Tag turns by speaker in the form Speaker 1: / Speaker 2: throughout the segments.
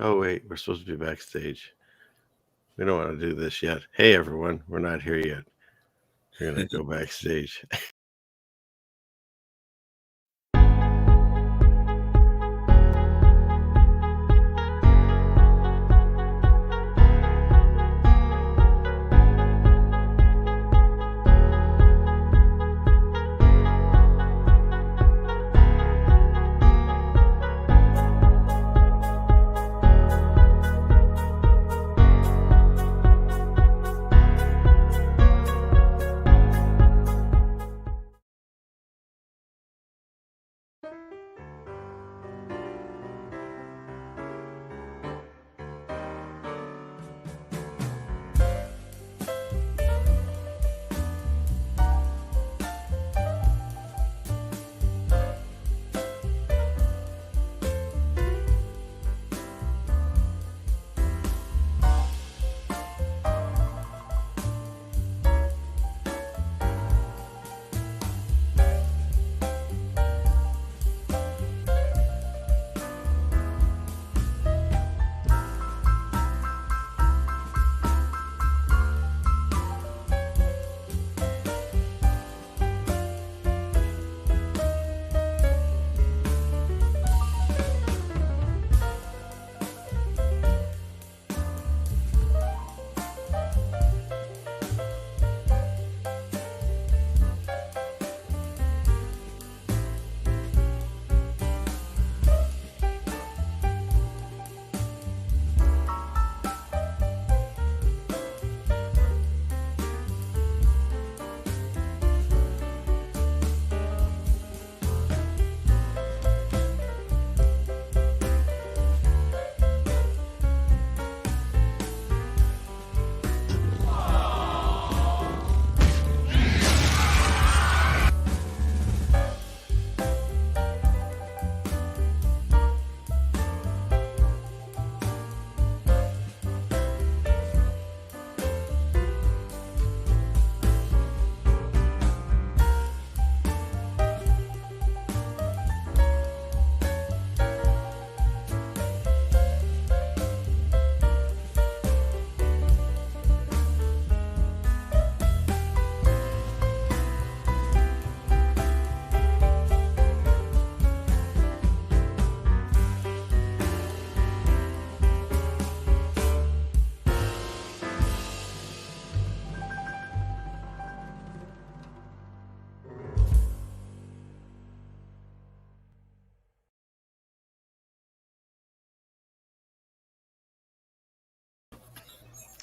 Speaker 1: Oh, wait, we're supposed to be backstage. We don't want to do this yet. Hey, everyone, we're not here yet. We're going to go backstage.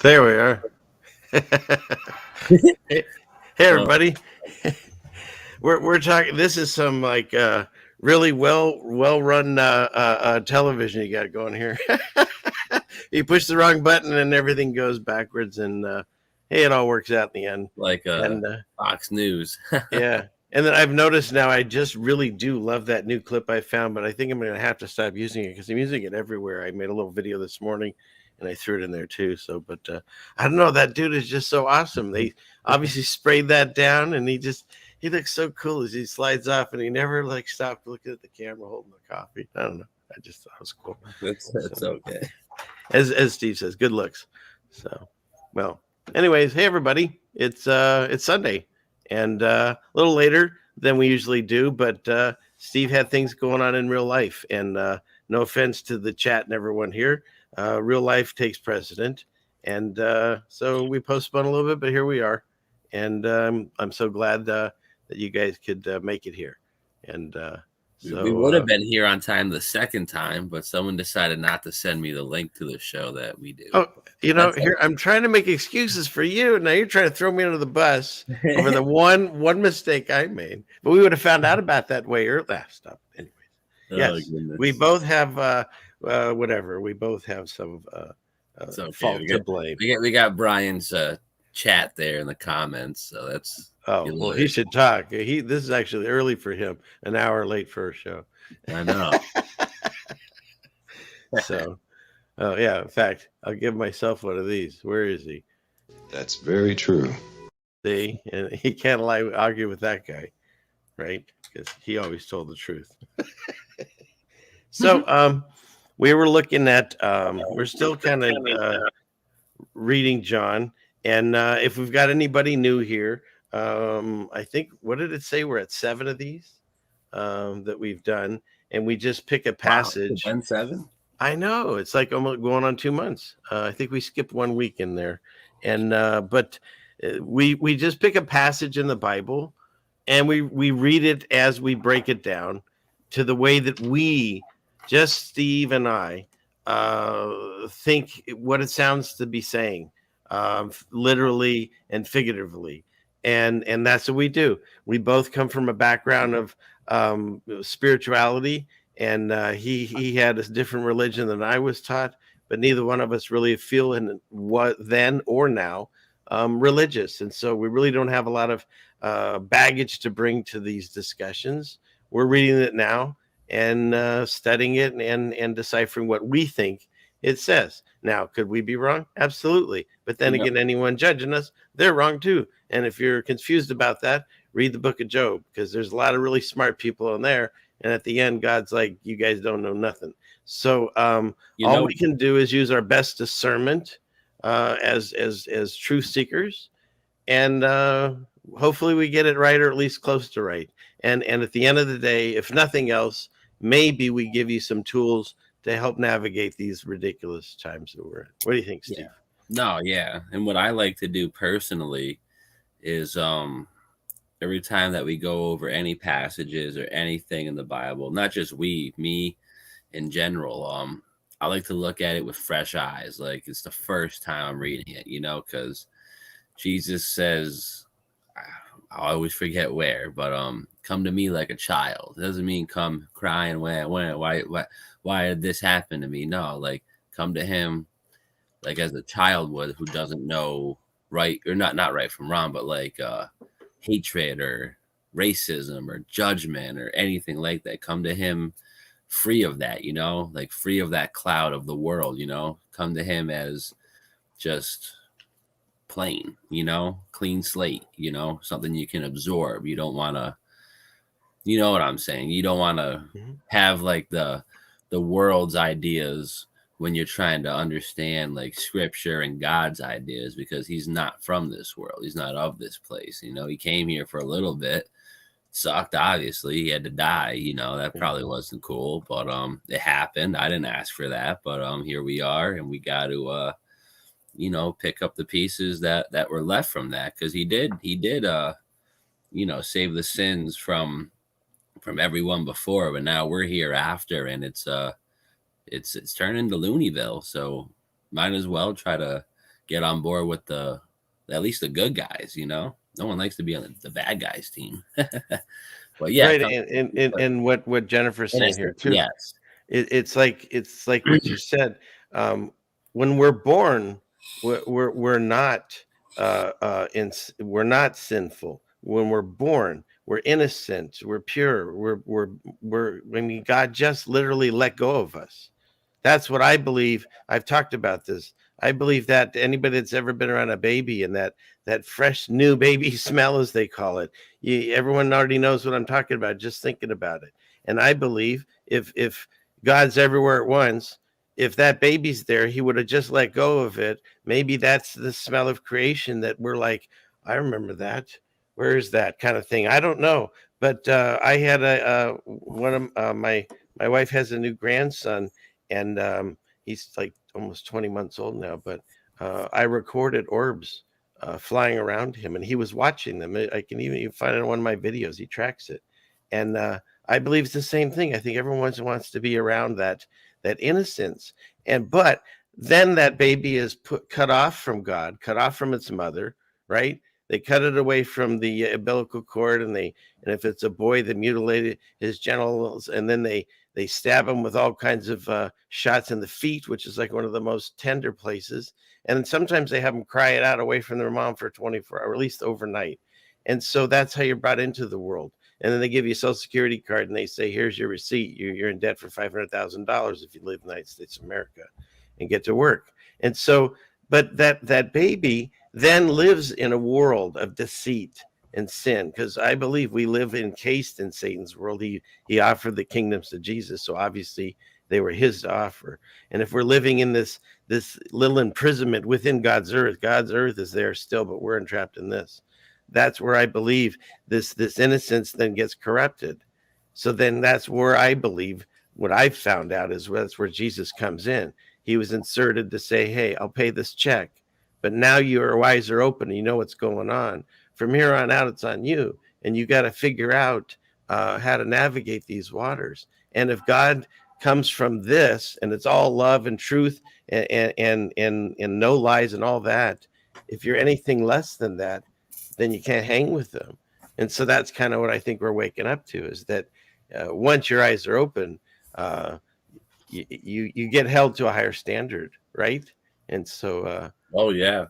Speaker 1: There we are. Hey, everybody. We're talking. This is some like really well run television you got going here. You push the wrong button and everything goes backwards, and hey, it all works out in the end.
Speaker 2: Like Fox News.
Speaker 1: Yeah. And then I've noticed now I just really do love that new clip I found, but I think I'm going to have to stop using it because I'm using it everywhere. I made a little video this morning and I threw it in there too. So, but I don't know. That dude is just so awesome. They obviously sprayed that down and he looks so cool as he slides off and he never like stopped looking at the camera holding the coffee. I don't know. I just thought it was cool.
Speaker 2: That's
Speaker 1: so,
Speaker 2: okay.
Speaker 1: As Steve says, good looks. So, well, anyways, hey everybody. It's Sunday. And a little later than we usually do, but Steve had things going on in real life. And no offense to the chat and everyone here, real life takes precedent. And so we postponed a little bit, but here we are. And I'm so glad that you guys could make it here. And so
Speaker 2: we would have been here on time the second time, but someone decided not to send me the link to the show that we do.
Speaker 1: Oh, here I'm trying to make excuses for you. Now you're trying to throw me under the bus over the one mistake I made. But we would have found out about that way earlier. Stop. Anyways, yes, we both have whatever. We both have some fault to blame.
Speaker 2: We got Brian's chat there in the comments, so that's.
Speaker 1: Oh, well, he should talk. This is actually early for him, an hour late for a show.
Speaker 2: I know.
Speaker 1: So, oh, yeah. In fact, I'll give myself one of these. Where is he?
Speaker 3: That's very true.
Speaker 1: See, and he can't argue with that guy, right? Because he always told the truth. So, we were looking at, we're still kind of reading John. And if we've got anybody new here, I think, what did it say? We're at 7 of these that we've done. And we just pick a passage.
Speaker 2: Wow, 7?
Speaker 1: I know. It's like almost going on 2 months. I think we skipped 1 week in there. And but we just pick a passage in the Bible and we read it as we break it down to the way that we, just Steve and I, think what it sounds to be saying, literally and figuratively. And that's what we do. We both come from a background of spirituality, and he had a different religion than I was taught, but neither one of us really feel in what then or now religious. And so we really don't have a lot of baggage to bring to these discussions. We're reading it now and studying it and deciphering what we think it says. Now, could we be wrong? Absolutely. But then again, anyone judging us, they're wrong too. And if you're confused about that, read the book of Job, because there's a lot of really smart people in there. And at the end, God's like, you guys don't know nothing. So all we can do is use our best discernment as truth seekers. And hopefully we get it right, or at least close to right. And at the end of the day, if nothing else, maybe we give you some tools to help navigate these ridiculous times that we're in. What do you think, Steve?
Speaker 2: Yeah. No, yeah. And what I like to do personally is every time that we go over any passages or anything in the Bible, not just me in general, I like to look at it with fresh eyes. Like it's the first time I'm reading it, because Jesus says, I always forget where, but come to me like a child. It doesn't mean come crying, why did this happen to me? No, like come to him like as a child would, who doesn't know right or not right from wrong, but like hatred or racism or judgment or anything like that. Come to him free of that, like free of that cloud of the world, come to him as just plain, clean slate, something you can absorb. You don't want to, you know what I'm saying? You don't want to have like the world's ideas when you're trying to understand like scripture and God's ideas, because he's not from this world. He's not of this place. He came here for a little bit, sucked. Obviously he had to die, that probably wasn't cool, but it happened. I didn't ask for that, but here we are, and we got to pick up the pieces that were left from that, because he did save the sins from everyone before, but now we're here after, and it's turning into Looneyville. So might as well try to get on board with at least the good guys. No one likes to be on the bad guys team. But yeah,
Speaker 1: right. And what Jennifer's saying here too. Yes, it's like what you said. When we're born, we're not we're not sinful. When we're born, we're innocent, we're pure, God just literally let go of us. That's what I believe. I've talked about this. I believe that anybody that's ever been around a baby and that fresh new baby smell, as they call it, everyone already knows what I'm talking about, just thinking about it. And I believe if God's everywhere at once, if that baby's there, he would have just let go of it. Maybe that's the smell of creation that we're like, I remember that. Where is that kind of thing? I don't know. But I had one of my wife has a new grandson, and he's like almost 20 months old now. But I recorded orbs flying around him, and he was watching them. I can even find it in one of my videos. He tracks it. And I believe it's the same thing. I think everyone wants to be around that innocence. But then that baby is cut off from God, cut off from its mother, right? They cut it away from the umbilical cord, and if it's a boy, they mutilate his genitals, and then they stab him with all kinds of shots in the feet, which is like one of the most tender places. And sometimes they have them cry it out away from their mom for 24 hours, or at least overnight. And so that's how you're brought into the world. And then they give you a Social Security card, and they say, here's your receipt. You're in debt for $500,000 if you live in the United States of America and get to work. And so, but that baby then lives in a world of deceit and sin, because I believe we live encased in Satan's world. He offered the kingdoms to Jesus, so obviously They were his to offer. And if we're living in this little imprisonment within God's earth is there still, but we're entrapped in this. That's where I believe this innocence then gets corrupted. So then that's where I believe what I've found out is that's where Jesus comes in. He was inserted to say, hey, I'll pay this check, but now your eyes are open and you know what's going on. From here on out, it's on you. And you got to figure out how to navigate these waters. And if God comes from this and it's all love and truth and no lies and all that, if you're anything less than that, then you can't hang with them. And so that's kind of what I think we're waking up to, is that once your eyes are open, you get held to a higher standard, right? And so
Speaker 2: oh yeah,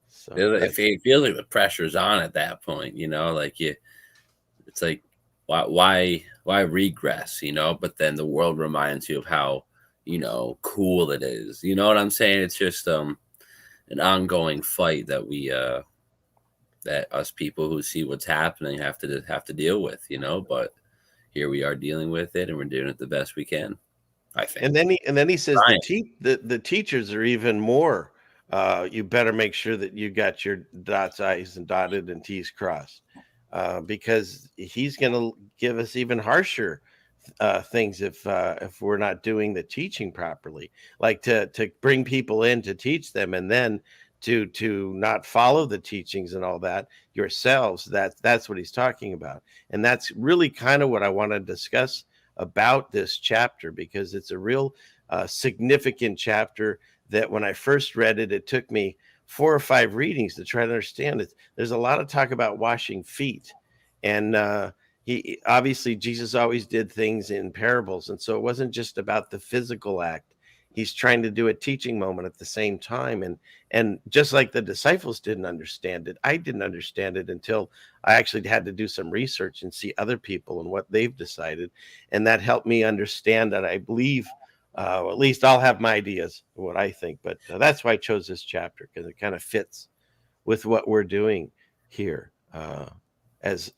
Speaker 1: so
Speaker 2: it feels like the pressure's on at that point, like it's like why regress, but then the world reminds you of how cool it is, you know what I'm saying? It's just an ongoing fight that we that us people who see what's happening have to deal with, but here we are dealing with it, and we're doing it the best we can, I think.
Speaker 1: And then he says the teachers are even more. You better make sure that you got your I's and dotted and T's crossed, because he's going to give us even harsher things if we're not doing the teaching properly, like to bring people in to teach them, and then to not follow the teachings and all that yourselves. That's what he's talking about, and that's really kind of what I want to discuss about this chapter, because it's a real significant chapter that when I first read it, it took me 4 or 5 readings to try to understand it. There's a lot of talk about washing feet, and he obviously Jesus always did things in parables, and so it wasn't just about the physical act. He's trying to do a teaching moment at the same time, and just like the disciples didn't understand it, I didn't understand it until I actually had to do some research and see other people and what they've decided, and that helped me understand that. I believe at least I'll have my ideas of what I think, but that's why I chose this chapter, because it kind of fits with what we're doing here as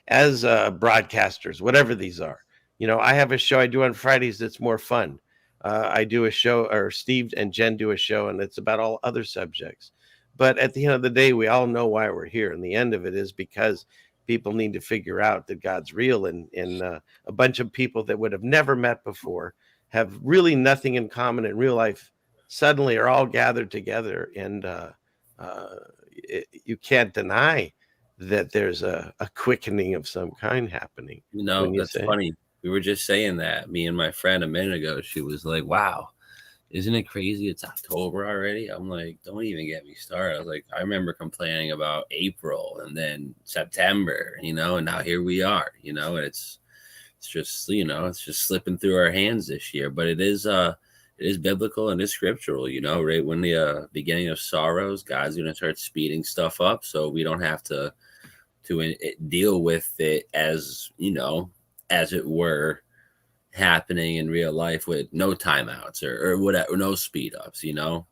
Speaker 1: broadcasters, whatever these are. I have a show I do on Fridays that's more fun. I do a show, or Steve and Jen do a show, and it's about all other subjects. But at the end of the day, we all know why we're here. And the end of it is because people need to figure out that God's real, and a bunch of people that would have never met before, have really nothing in common in real life, suddenly are all gathered together. And you can't deny that there's a quickening of some kind happening.
Speaker 2: That's funny. We were just saying that, me and my friend, a minute ago. She was like, wow, isn't it crazy? It's October already. I'm like, don't even get me started. I was like, I remember complaining about April and then September, and now here we are, and it's just, it's just slipping through our hands this year. But it is biblical and it's scriptural, right when the beginning of sorrows, God's going to start speeding stuff up, so we don't have to deal with it as it were happening in real life, with no timeouts or whatever, no speed ups, So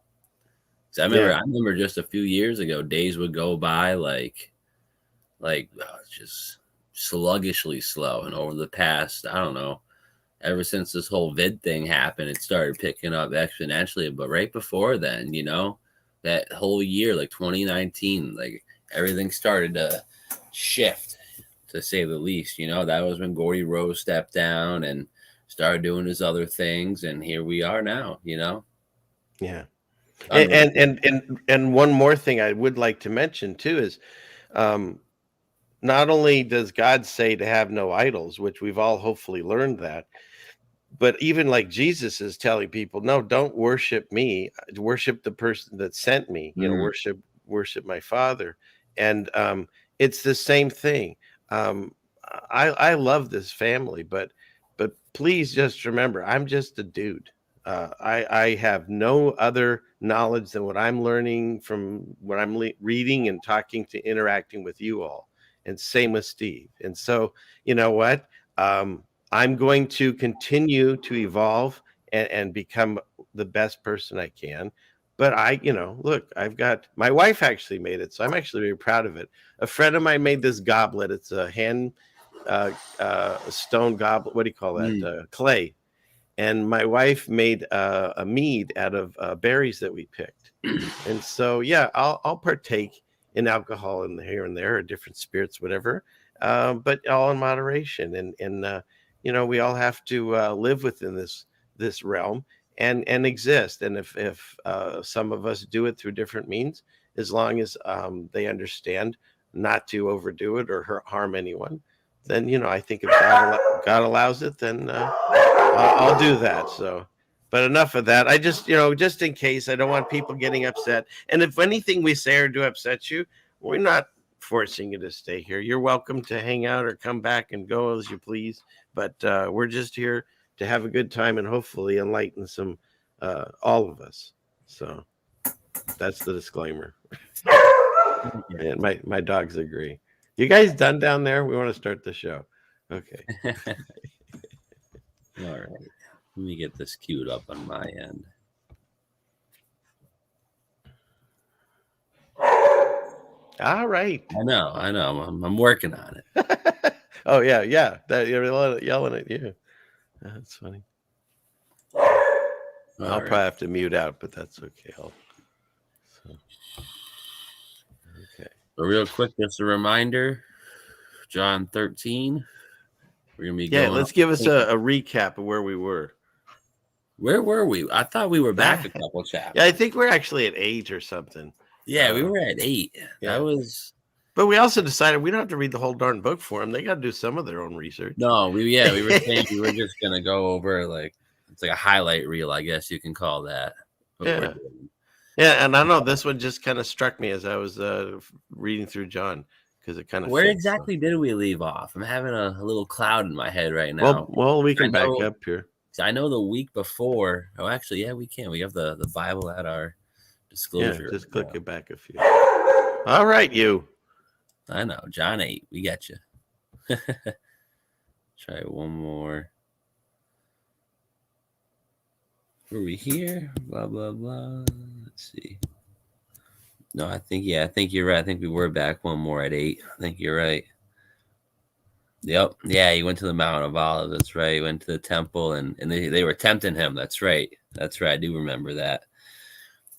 Speaker 2: I remember just a few years ago, days would go by like just sluggishly slow. And over the past, I don't know, ever since this whole vid thing happened, it started picking up exponentially. But right before then, that whole year, like 2019, like everything started to shift, to say the least. That was when Gordy Rose stepped down and started doing his other things, and here we are now.
Speaker 1: Yeah. And one more thing I would like to mention too is, not only does God say to have no idols, which we've all hopefully learned that, but even like Jesus is telling people, no, don't worship me, worship the person that sent me, worship my Father. And it's the same thing. I love this family, but please just remember, I'm just a dude. I have no other knowledge than what I'm learning from what I'm reading and talking to, interacting with you all. And same with Steve. And so, you know what? I'm going to continue to evolve and become the best person I can. But look, I've got, my wife actually made it, so I'm actually very proud of it. A friend of mine made this goblet. It's a hand stone goblet. What do you call that? Clay. and my wife made a mead out of berries that we picked. And so, yeah, I'll partake in alcohol in here and there, or different spirits, whatever, but all in moderation. And we all have to live within this realm and exist. And if some of us do it through different means, as long as they understand not to overdo it or harm anyone, then I think if God allows it, then I'll do that. So, but enough of that. I just, just in case, I don't want people getting upset. And if anything we say or do upsets you, we're not forcing you to stay here. You're welcome to hang out or come back and go as you please. But we're just here to have a good time and hopefully enlighten some all of us. So that's the disclaimer. And my dogs agree. You guys done down there? We want to start the show. Okay.
Speaker 2: All right. Let me get this queued up on my end.
Speaker 1: All right.
Speaker 2: I know. I'm working on
Speaker 1: it. Oh yeah. That you're yelling at you. That's funny. I'll probably have to mute out, but that's okay. Okay.
Speaker 2: So real quick, just a reminder, John 13. We're gonna be going.
Speaker 1: Let's give us a recap of where we were.
Speaker 2: Where were we? I thought we were back a couple chapters.
Speaker 1: Yeah, I think we're actually at 8 or something.
Speaker 2: Yeah, we were at 8.
Speaker 1: Yeah.
Speaker 2: That was.
Speaker 1: But we also decided we don't have to read the whole darn book for them. They got to do some of their own research.
Speaker 2: No, we were saying we were just gonna go over it's like a highlight reel, I guess you can call that.
Speaker 1: Yeah. Yeah, and I know this one just kind of struck me as I was reading through John, because it kind of.
Speaker 2: Where exactly did we leave off? I'm having a little cloud in my head right now.
Speaker 1: Well, we can back up here.
Speaker 2: I know the week before. Oh, actually, yeah, we can. We have the Bible at our disclosure.
Speaker 1: Yeah, just click it back a few. All right, you.
Speaker 2: I know, John 8. We got you. Try one more. Were we here? Blah blah blah. Let's see. No, I think you're right. I think we were back one more at 8. I think you're right. Yep. Yeah, he went to the Mount of Olives. That's right. He went to the temple and they were tempting him. That's right. I do remember that.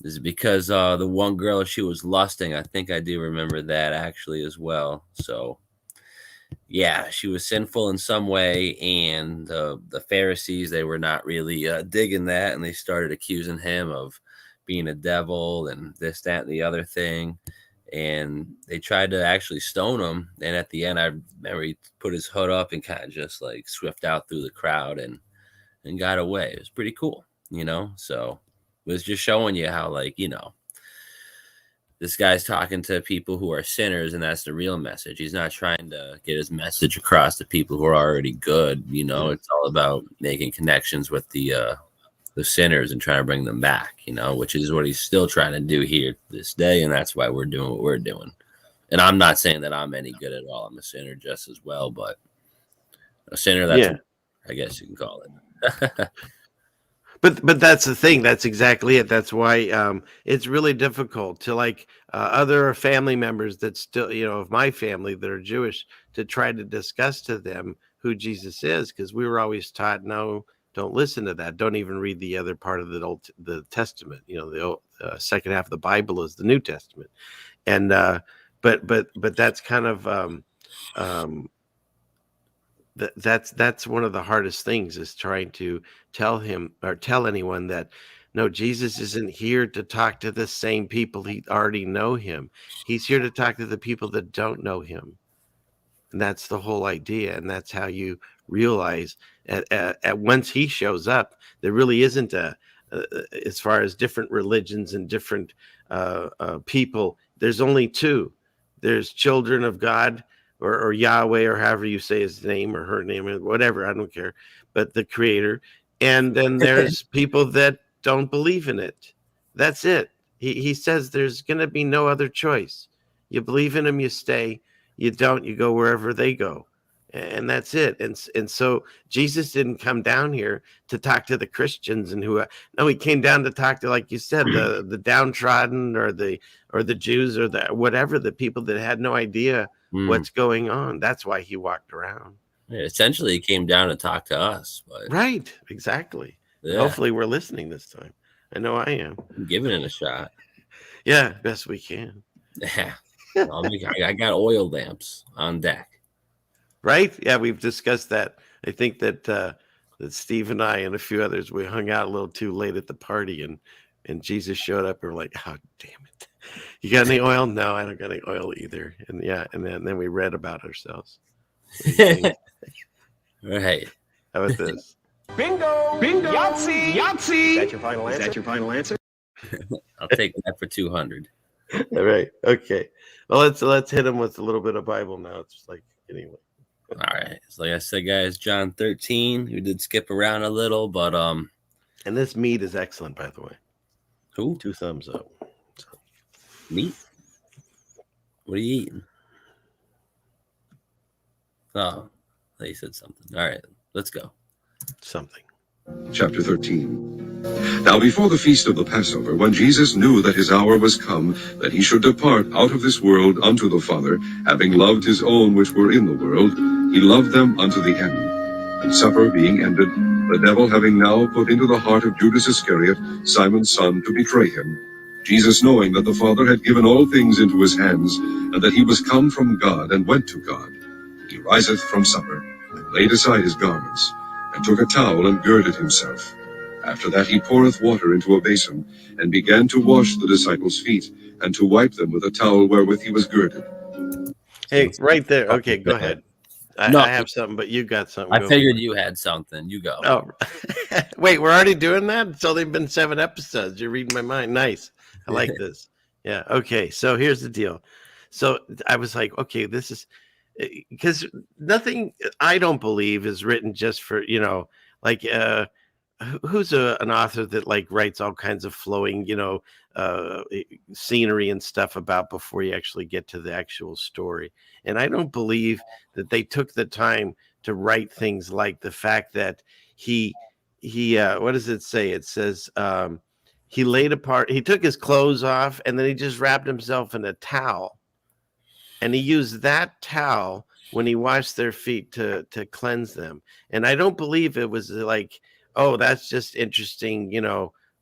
Speaker 2: This is because the one girl, she was lusting. I think I do remember that actually as well. So, yeah, she was sinful in some way. And the Pharisees, they were not really digging that. And they started accusing him of being a devil and this, that, and the other thing. And they tried to actually stone him. And at the end, I remember he put his hood up and kind of just like swift out through the crowd and got away. It was pretty cool, So it was just showing you how, this guy's talking to people who are sinners, and that's the real message. He's not trying to get his message across to people who are already good. It's all about making connections with the sinners and trying to bring them back, which is what he's still trying to do here this day. And that's why we're doing what we're doing. And I'm not saying that I'm any good at all. I'm a sinner just as well, but a sinner, I guess you can call it.
Speaker 1: But that's the thing. That's exactly it. That's why it's really difficult to other family members that still, of my family that are Jewish, to try to discuss to them who Jesus is, because we were always taught, no, don't listen to that. Don't even read the other part of the Testament. The second half of the Bible is the New Testament, and but that's kind of that's one of the hardest things, is trying to tell him or tell anyone that no, Jesus isn't here to talk to the same people he already know him. He's here to talk to the people that don't know him, and that's the whole idea. And that's how you realize at once he shows up, there really isn't as far as different religions and different people, there's only two. There's children of God, or Yahweh, or however you say his name or her name, or whatever, I don't care, but the creator. And then there's people that don't believe in it. That's it. He says there's going to be no other choice. You believe in him, you stay. You don't, you go wherever they go. And that's it. And so Jesus didn't come down here to talk to the Christians no, he came down to talk to, like you said, the downtrodden, or the Jews, or the whatever, the people that had no idea what's going on. That's why he walked around.
Speaker 2: Yeah, essentially, he came down to talk to us, but
Speaker 1: Right, exactly.
Speaker 2: yeah,
Speaker 1: Hopefully we're listening this time. I know I am.
Speaker 2: I'm giving it a shot.
Speaker 1: Yeah, best we can.
Speaker 2: Yeah, I got oil lamps on deck.
Speaker 1: Right? Yeah, we've discussed that. I think that that Steve and I and a few others, we hung out a little too late at the party, and Jesus showed up. And we're like, oh damn it! You got any oil? No, I don't got any oil either. And yeah, and then we read about ourselves.
Speaker 2: Right.
Speaker 1: How about this?
Speaker 4: Bingo! Bingo! Yahtzee! Yahtzee!
Speaker 5: Is that your final answer? Is that your final answer?
Speaker 2: I'll take that for 200.
Speaker 1: All right. Okay. Well, let's hit him with a little bit of Bible now. It's just like anyway.
Speaker 2: All right. So like I said, guys, John 13. We did skip around a little, but
Speaker 1: And this meat is excellent, by the way.
Speaker 2: who?
Speaker 1: 2 thumbs up.
Speaker 2: Meat? What are you eating? Oh, they said something. All right, let's go.
Speaker 1: Something.
Speaker 3: Chapter 13. Now before the feast of the Passover, when Jesus knew that his hour was come, that he should depart out of this world unto the Father, having loved his own which were in the world, he loved them unto the end. And supper being ended, the devil having now put into the heart of Judas Iscariot, Simon's son, to betray him, Jesus, knowing that the Father had given all things into his hands, and that he was come from God and went to God, he riseth from supper, and laid aside his garments, and took a towel and girded himself. After that he poureth water into a basin, and began to wash the disciples' feet, and to wipe them with a towel wherewith he was girded.
Speaker 1: Hey, right there. Okay, go ahead.
Speaker 2: No.
Speaker 1: I have something, but you got something.
Speaker 2: I
Speaker 1: Go
Speaker 2: figured
Speaker 1: for it.
Speaker 2: you had something. You go.
Speaker 1: Oh, wait, we're already doing that? It's only been 7 episodes. You're reading my mind. Nice. I like this. Yeah. Okay. So here's the deal. So I was like, okay, this is because nothing I don't believe is written just for, like, who's an author that like writes all kinds of flowing, scenery and stuff about before you actually get to the actual story. And I don't believe that they took the time to write things like the fact that he what does it say? It says he took his clothes off and then he just wrapped himself in a towel. And he used that towel when he washed their feet to cleanse them. And I don't believe it was like, oh, that's just interesting,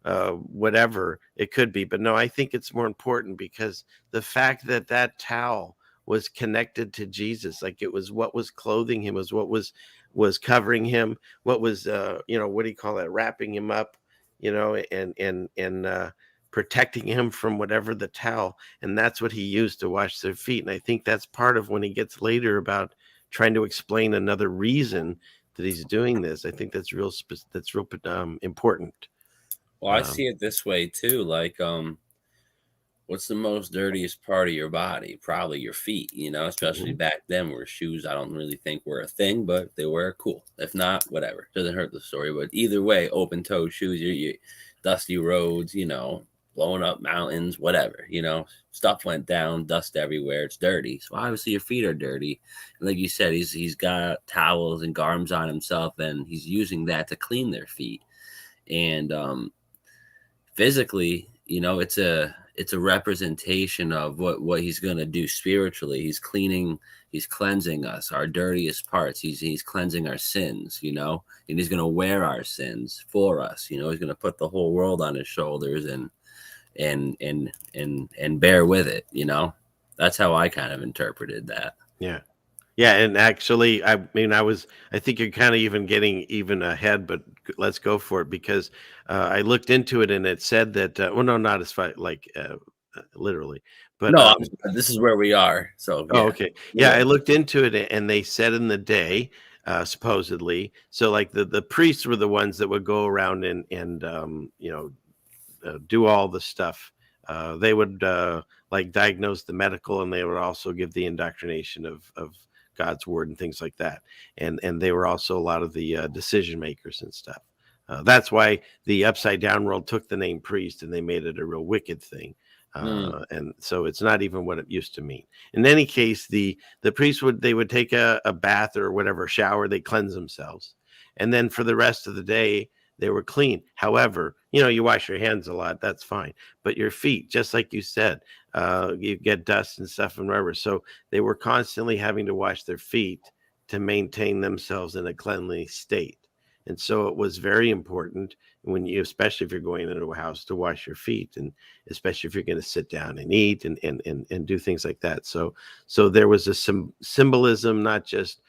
Speaker 1: whatever it could be. But no, I think it's more important because the fact that that towel was connected to Jesus, like it was what was clothing him, was what was covering him, what was what do you call that, wrapping him up, and protecting him from whatever the towel, and that's what he used to wash their feet. And I think that's part of when he gets later about trying to explain another reason that he's doing this. I think that's real important.
Speaker 2: Well, I see it this way too. Like, what's the most dirtiest part of your body? Probably your feet, especially back then where shoes, I don't really think were a thing, but they were cool. If not, whatever. Doesn't hurt the story. But either way, open toe shoes, you dusty roads, blowing up mountains, whatever, stuff went down, dust everywhere. It's dirty. So obviously your feet are dirty. And like you said, he's got towels and garms on himself, and he's using that to clean their feet. And physically, it's a representation of what he's going to do spiritually. He's cleansing us, our dirtiest parts. He's cleansing our sins, and he's going to wear our sins for us. He's going to put the whole world on his shoulders and bear with it. That's how I kind of interpreted that.
Speaker 1: Yeah, and actually, I think you're kind of even getting even ahead, but let's go for it because I looked into it and it said that no, not as far like literally, but
Speaker 2: no, this is where we are. So yeah.
Speaker 1: Oh, okay, yeah, I looked into it and they said in the day, supposedly, so like the priests were the ones that would go around and do all the stuff. They would like diagnose the medical, and they would also give the indoctrination of God's word and things like that. And they were also a lot of the decision makers and stuff. That's why the upside down world took the name priest and they made it a real wicked thing. And so it's not even what it used to mean. In any case, the priests would take a bath or whatever, shower, they cleanse themselves. And then for the rest of the day, they were clean. However, you wash your hands a lot, that's fine. But your feet, just like you said, you get dust and stuff and whatever. So they were constantly having to wash their feet to maintain themselves in a cleanly state. And so it was very important when you, especially if you're going into a house, to wash your feet, and especially if you're going to sit down and eat and do things like that. So there was a symbolism, not just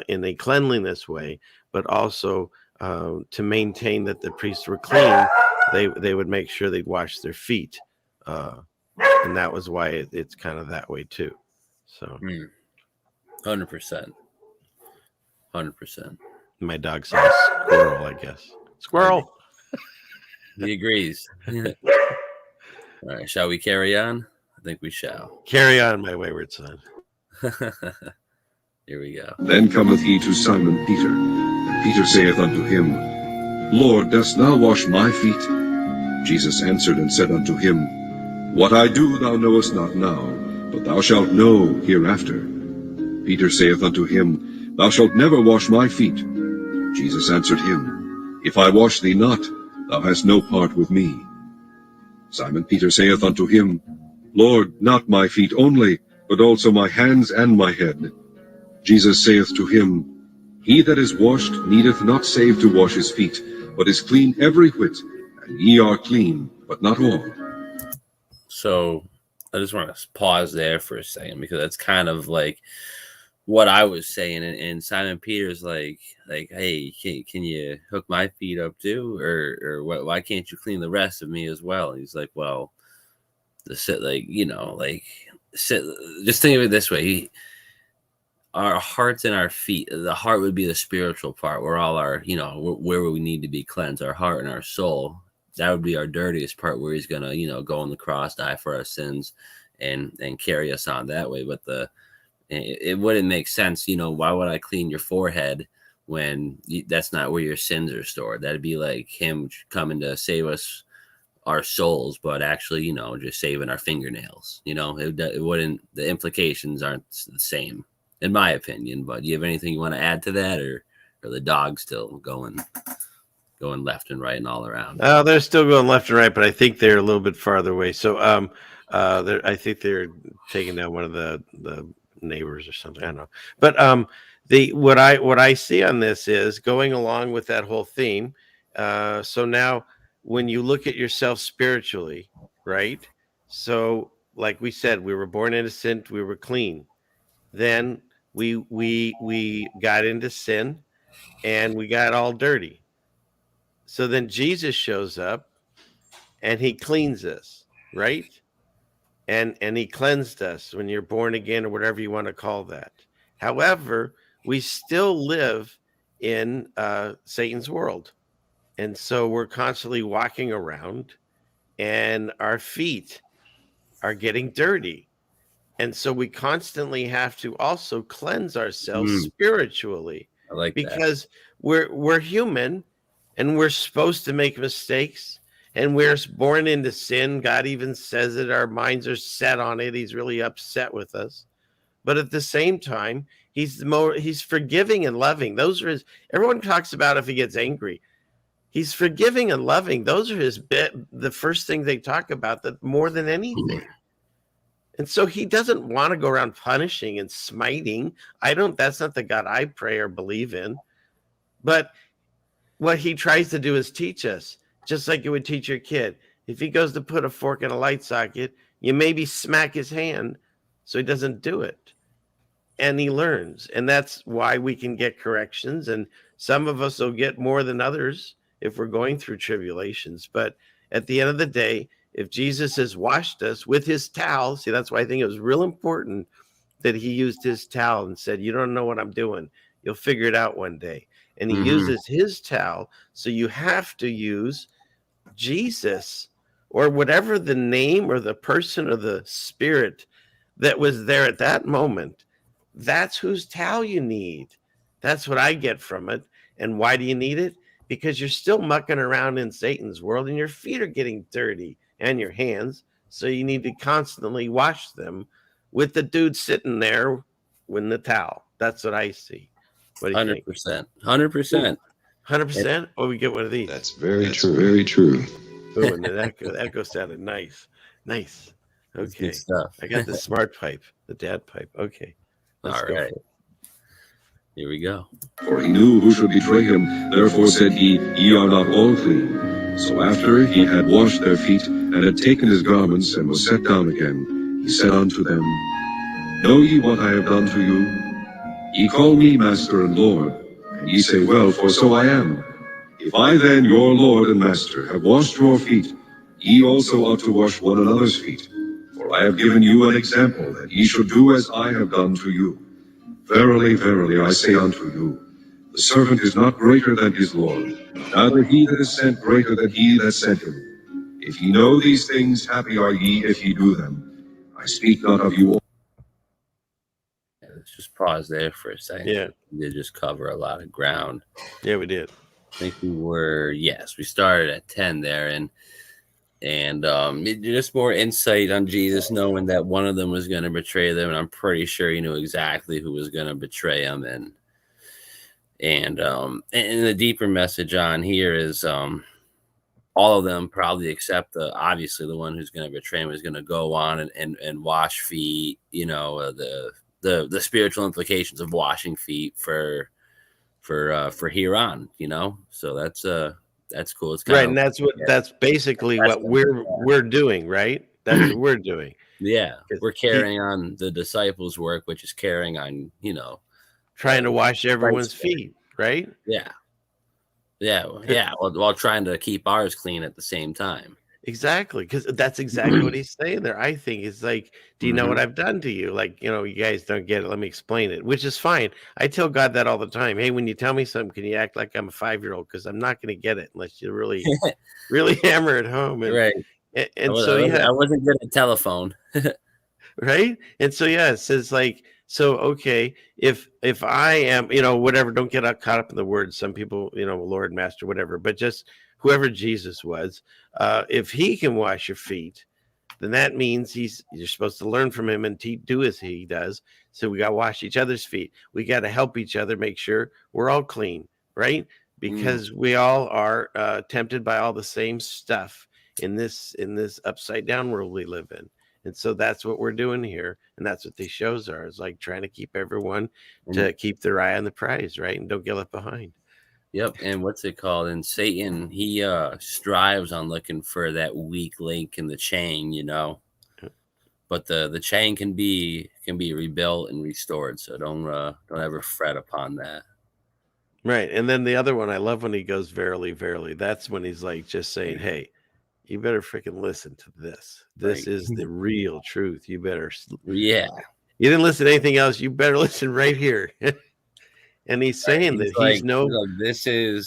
Speaker 1: in a cleanliness way, but also to maintain that the priests were clean. They would make sure they'd wash their feet, and that was why it's kind of that way too. So
Speaker 2: 100%.
Speaker 1: My dog says squirrel, I guess. Squirrel.
Speaker 2: He agrees. All right, shall we carry on? I think we shall.
Speaker 1: Carry on, my wayward son.
Speaker 2: Here we go.
Speaker 3: Then cometh he to Simon Peter. And Peter saith unto him, Lord, dost thou wash my feet? Jesus answered and said unto him, What I do thou knowest not now, but thou shalt know hereafter. Peter saith unto him, Thou shalt never wash my feet. Jesus answered him, If I wash thee not, thou hast no part with me. Simon Peter saith unto him, Lord, not my feet only, but also my hands and my head. Jesus saith to him, He that is washed needeth not save to wash his feet, but is clean every whit, and ye are clean, but not all.
Speaker 2: So I just want to pause there for a second, because that's kind of like what I was saying. And Simon Peter's like, hey, can you hook my feet up too, or why can't you clean the rest of me as well? And he's like, well, just think of it this way. Our hearts and our feet, the heart would be the spiritual part, where all our, where we need to be cleansed, our heart and our soul. That would be our dirtiest part, where he's going to, go on the cross, die for our sins, and carry us on that way. But it wouldn't make sense. Why would I clean your forehead when that's not where your sins are stored? That'd be like him coming to save us, our souls, but actually, just saving our fingernails. It wouldn't, the implications aren't the same, in my opinion. But do you have anything you want to add to that, or the dog's still going left and right and all around?
Speaker 1: They're still going left and right, but I think they're a little bit farther away. So I think they're taking down one of the neighbors or something. I don't know. But what I see on this is going along with that whole theme. So now when you look at yourself spiritually, right? So like we said, we were born innocent, we were clean. Then we got into sin and we got all dirty. So then Jesus shows up and he cleans us, right? And he cleansed us when you're born again, or whatever you want to call that. However, we still live in Satan's world. And so we're constantly walking around and our feet are getting dirty. And so we constantly have to also cleanse ourselves spiritually.
Speaker 2: I like that.
Speaker 1: Because we're human and we're supposed to make mistakes. And we're born into sin. God even says it. Our minds are set on it. He's really upset with us. But at the same time, he's forgiving and loving. Those are everyone talks about if he gets angry. He's forgiving and loving. Those are the first thing they talk about, that more than anything. And so he doesn't want to go around punishing and smiting. That's not the God I pray or believe in. But what he tries to do is teach us. Just like you would teach your kid. If he goes to put a fork in a light socket, you maybe smack his hand so he doesn't do it. And he learns. And that's why we can get corrections. And some of us will get more than others if we're going through tribulations. But at the end of the day, if Jesus has washed us with his towel, see, that's why I think it was real important that he used his towel and said, you don't know what I'm doing. You'll figure it out one day. And he uses his towel. So you have to use Jesus, or whatever the name or the person or the spirit that was there at that moment. That's whose towel you need. That's what I get from it. And why do you need it? Because you're still mucking around in Satan's world and your feet are getting dirty, and your hands. So you need to constantly wash them with the dude sitting there with the towel. That's what I see. What do you think?
Speaker 2: 100%.
Speaker 1: 100%? Or we get one of these.
Speaker 3: That's very true. Very true.
Speaker 1: Oh, and the echo sounded nice. Nice. Okay.
Speaker 2: Good stuff.
Speaker 1: I got the smart pipe, the dad pipe. Okay.
Speaker 2: All right. Here we go.
Speaker 3: For he knew who should betray him. Therefore said he, Ye are not all clean. So after he had washed their feet, and had taken his garments, and was set down again, he said unto them, Know ye what I have done to you? Ye call me Master and Lord, and ye say, Well, for so I am. If I then, your Lord and Master, have washed your feet, ye also ought to wash one another's feet. For I have given you an example, that ye should do as I have done to you. Verily, verily, I say unto you, the servant is not greater than his Lord, neither he that is sent greater than he that sent him. If ye know these things, happy are ye if ye do them. I speak not of you all.
Speaker 2: Let's just pause there for a second.
Speaker 1: Yeah.
Speaker 2: We did just cover a lot of ground.
Speaker 1: Yeah, we did.
Speaker 2: I think we started at 10 there, and just more insight on Jesus, knowing that one of them was going to betray them, and I'm pretty sure he knew exactly who was going to betray him, and the deeper message on here is all of them probably except obviously the one who's going to betray him is going to go on and wash feet, the spiritual implications of washing feet for here on, so that's cool. It's
Speaker 1: right, and that's basically what we're doing, right? That's what we're doing.
Speaker 2: Yeah, we're carrying on the disciples' work, which is carrying on,
Speaker 1: trying to wash everyone's feet, right?
Speaker 2: Yeah, while trying to keep ours clean at the same time.
Speaker 1: Exactly, because that's exactly what he's saying there. I think it's like, do you know what I've done to you? Like, you guys don't get it. Let me explain it, which is fine. I tell God that all the time. Hey, when you tell me something, can you act like I'm a 5-year-old? Because I'm not going to get it unless you really, really hammer it home. And,
Speaker 2: right.
Speaker 1: And
Speaker 2: I wasn't good at telephone.
Speaker 1: Right. And so, yeah, it says like, so, okay, if I am, whatever, don't get caught up in the words. Some people, Lord, Master, whatever, but just whoever Jesus was, if he can wash your feet, then that means you're supposed to learn from him and do as he does. So we got to wash each other's feet. We got to help each other make sure we're all clean, right? Because we all are tempted by all the same stuff in this upside down world we live in. And so that's what we're doing here. And that's what these shows are. It's like trying to keep everyone to keep their eye on the prize, right? And don't get left behind.
Speaker 2: Yep. And what's it called? And Satan, he strives on looking for that weak link in the chain, but the chain can be rebuilt and restored. So don't ever fret upon that.
Speaker 1: Right. And then the other one, I love when he goes, verily, verily. That's when he's like just saying, hey, you better freaking listen to this. This is the real truth. You better.
Speaker 2: Yeah.
Speaker 1: You didn't listen to anything else. You better listen right here. And he's saying that he's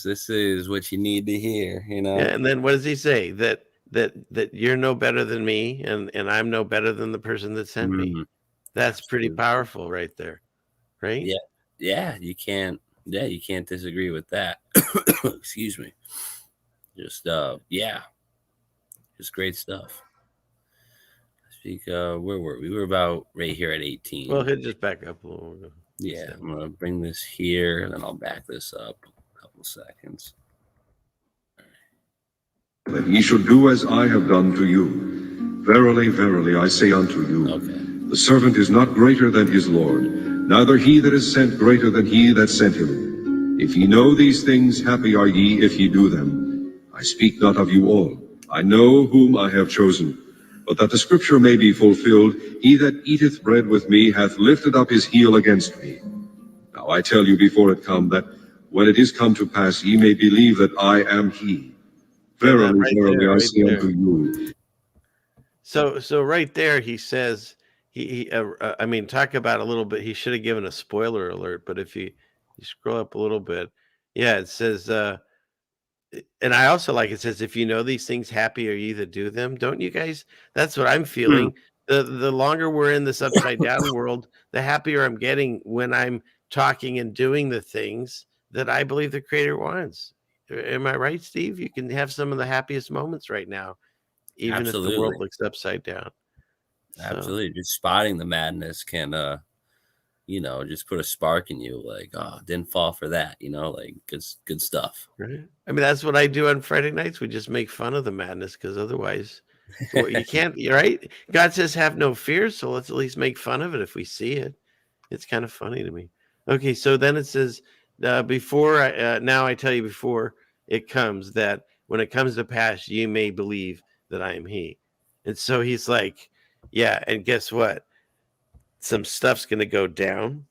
Speaker 2: this is what you need to hear,
Speaker 1: Yeah, and then what does he say? That you're no better than me, and I'm no better than the person that sent me. That's pretty powerful right there. Right?
Speaker 2: Yeah. Yeah. You can't disagree with that. Excuse me. Just just great stuff. Where were we? We were about right here at 18.
Speaker 1: Well, he'll just back up a little.
Speaker 2: Yeah, I'm gonna bring this here, and then I'll back this up a couple seconds.
Speaker 3: That ye should do as I have done to you. Verily, verily, I say unto you, the servant is not greater than his Lord, neither he that is sent greater than he that sent him. If ye know these things, happy are ye if ye do them. I speak not of you all. I know whom I have chosen. But that the scripture may be fulfilled, he that eateth bread with me hath lifted up his heel against me. Now I tell you before it come, that when it is come to pass, ye may believe that I am he. Verily, verily, I say unto you.
Speaker 1: So right there, he says, talk about a little bit. He should have given a spoiler alert, but if you scroll up a little bit, yeah, it says, and I also like it says, if you know these things, happy are ye that do them. Don't you guys? That's what I'm feeling. The longer we're in this upside down world, the happier I'm getting when I'm talking and doing the things that I believe the Creator wants. Am I right, Steve? You can have some of the happiest moments right now, even if the world looks upside down.
Speaker 2: Absolutely. Just spotting the madness can just put a spark in you, like, oh, didn't fall for that, like good stuff.
Speaker 1: Right. I mean, that's what I do on Friday nights. We just make fun of the madness, because otherwise you can't, right? God says have no fear, so let's at least make fun of it if we see it. It's kind of funny to me. Okay, so then it says, now I tell you before it comes, that when it comes to pass, you may believe that I am he. And so he's like, yeah, and guess what? Some stuff's going to go down,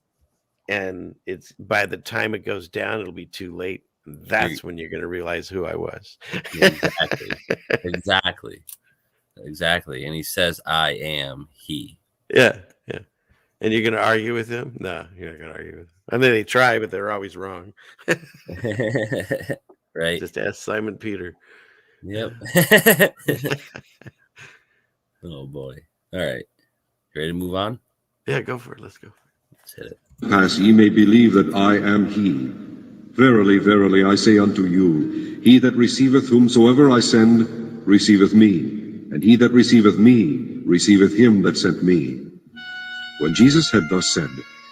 Speaker 1: and it's by the time it goes down, it'll be too late. That's when you're going to realize who I was.
Speaker 2: Exactly. And he says, I am he.
Speaker 1: Yeah. And you're going to argue with him? No, you're not going to argue with him. I mean, they try, but they're always wrong.
Speaker 2: Right.
Speaker 1: Just ask Simon Peter.
Speaker 2: Yep. Oh, boy. All right. You ready to move on?
Speaker 1: Yeah, go for it. Let's go.
Speaker 2: Let's hit it.
Speaker 3: Pass ye may believe that I am he. Verily, verily, I say unto you, he that receiveth whomsoever I send receiveth me, and he that receiveth me receiveth him that sent me. When Jesus had thus said,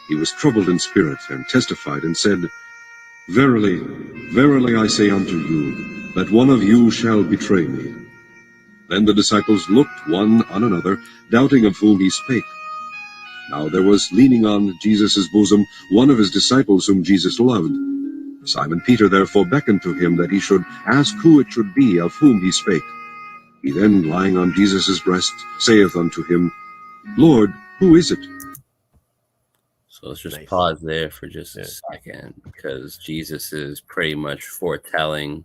Speaker 3: he was troubled in spirit, and testified, and said, Verily, verily, I say unto you, that one of you shall betray me. Then the disciples looked one on another, doubting of whom he spake. Now there was leaning on Jesus' bosom one of his disciples whom Jesus loved. Simon Peter therefore beckoned to him that he should ask who it should be of whom he spake. He then, lying on Jesus' breast, saith unto him, Lord, who is it?
Speaker 2: So let's just pause there for just a second, because Jesus is pretty much foretelling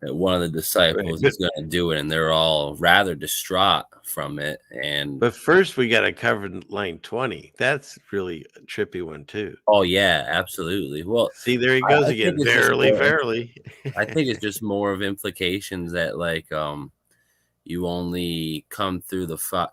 Speaker 2: that one of the disciples is going to do it, and they're all rather distraught from it. But
Speaker 1: first, we got to cover line 20. That's really a trippy one too.
Speaker 2: Oh yeah, absolutely. Well,
Speaker 1: see, there he goes again. Verily, verily.
Speaker 2: I think it's just more of implications that you only come through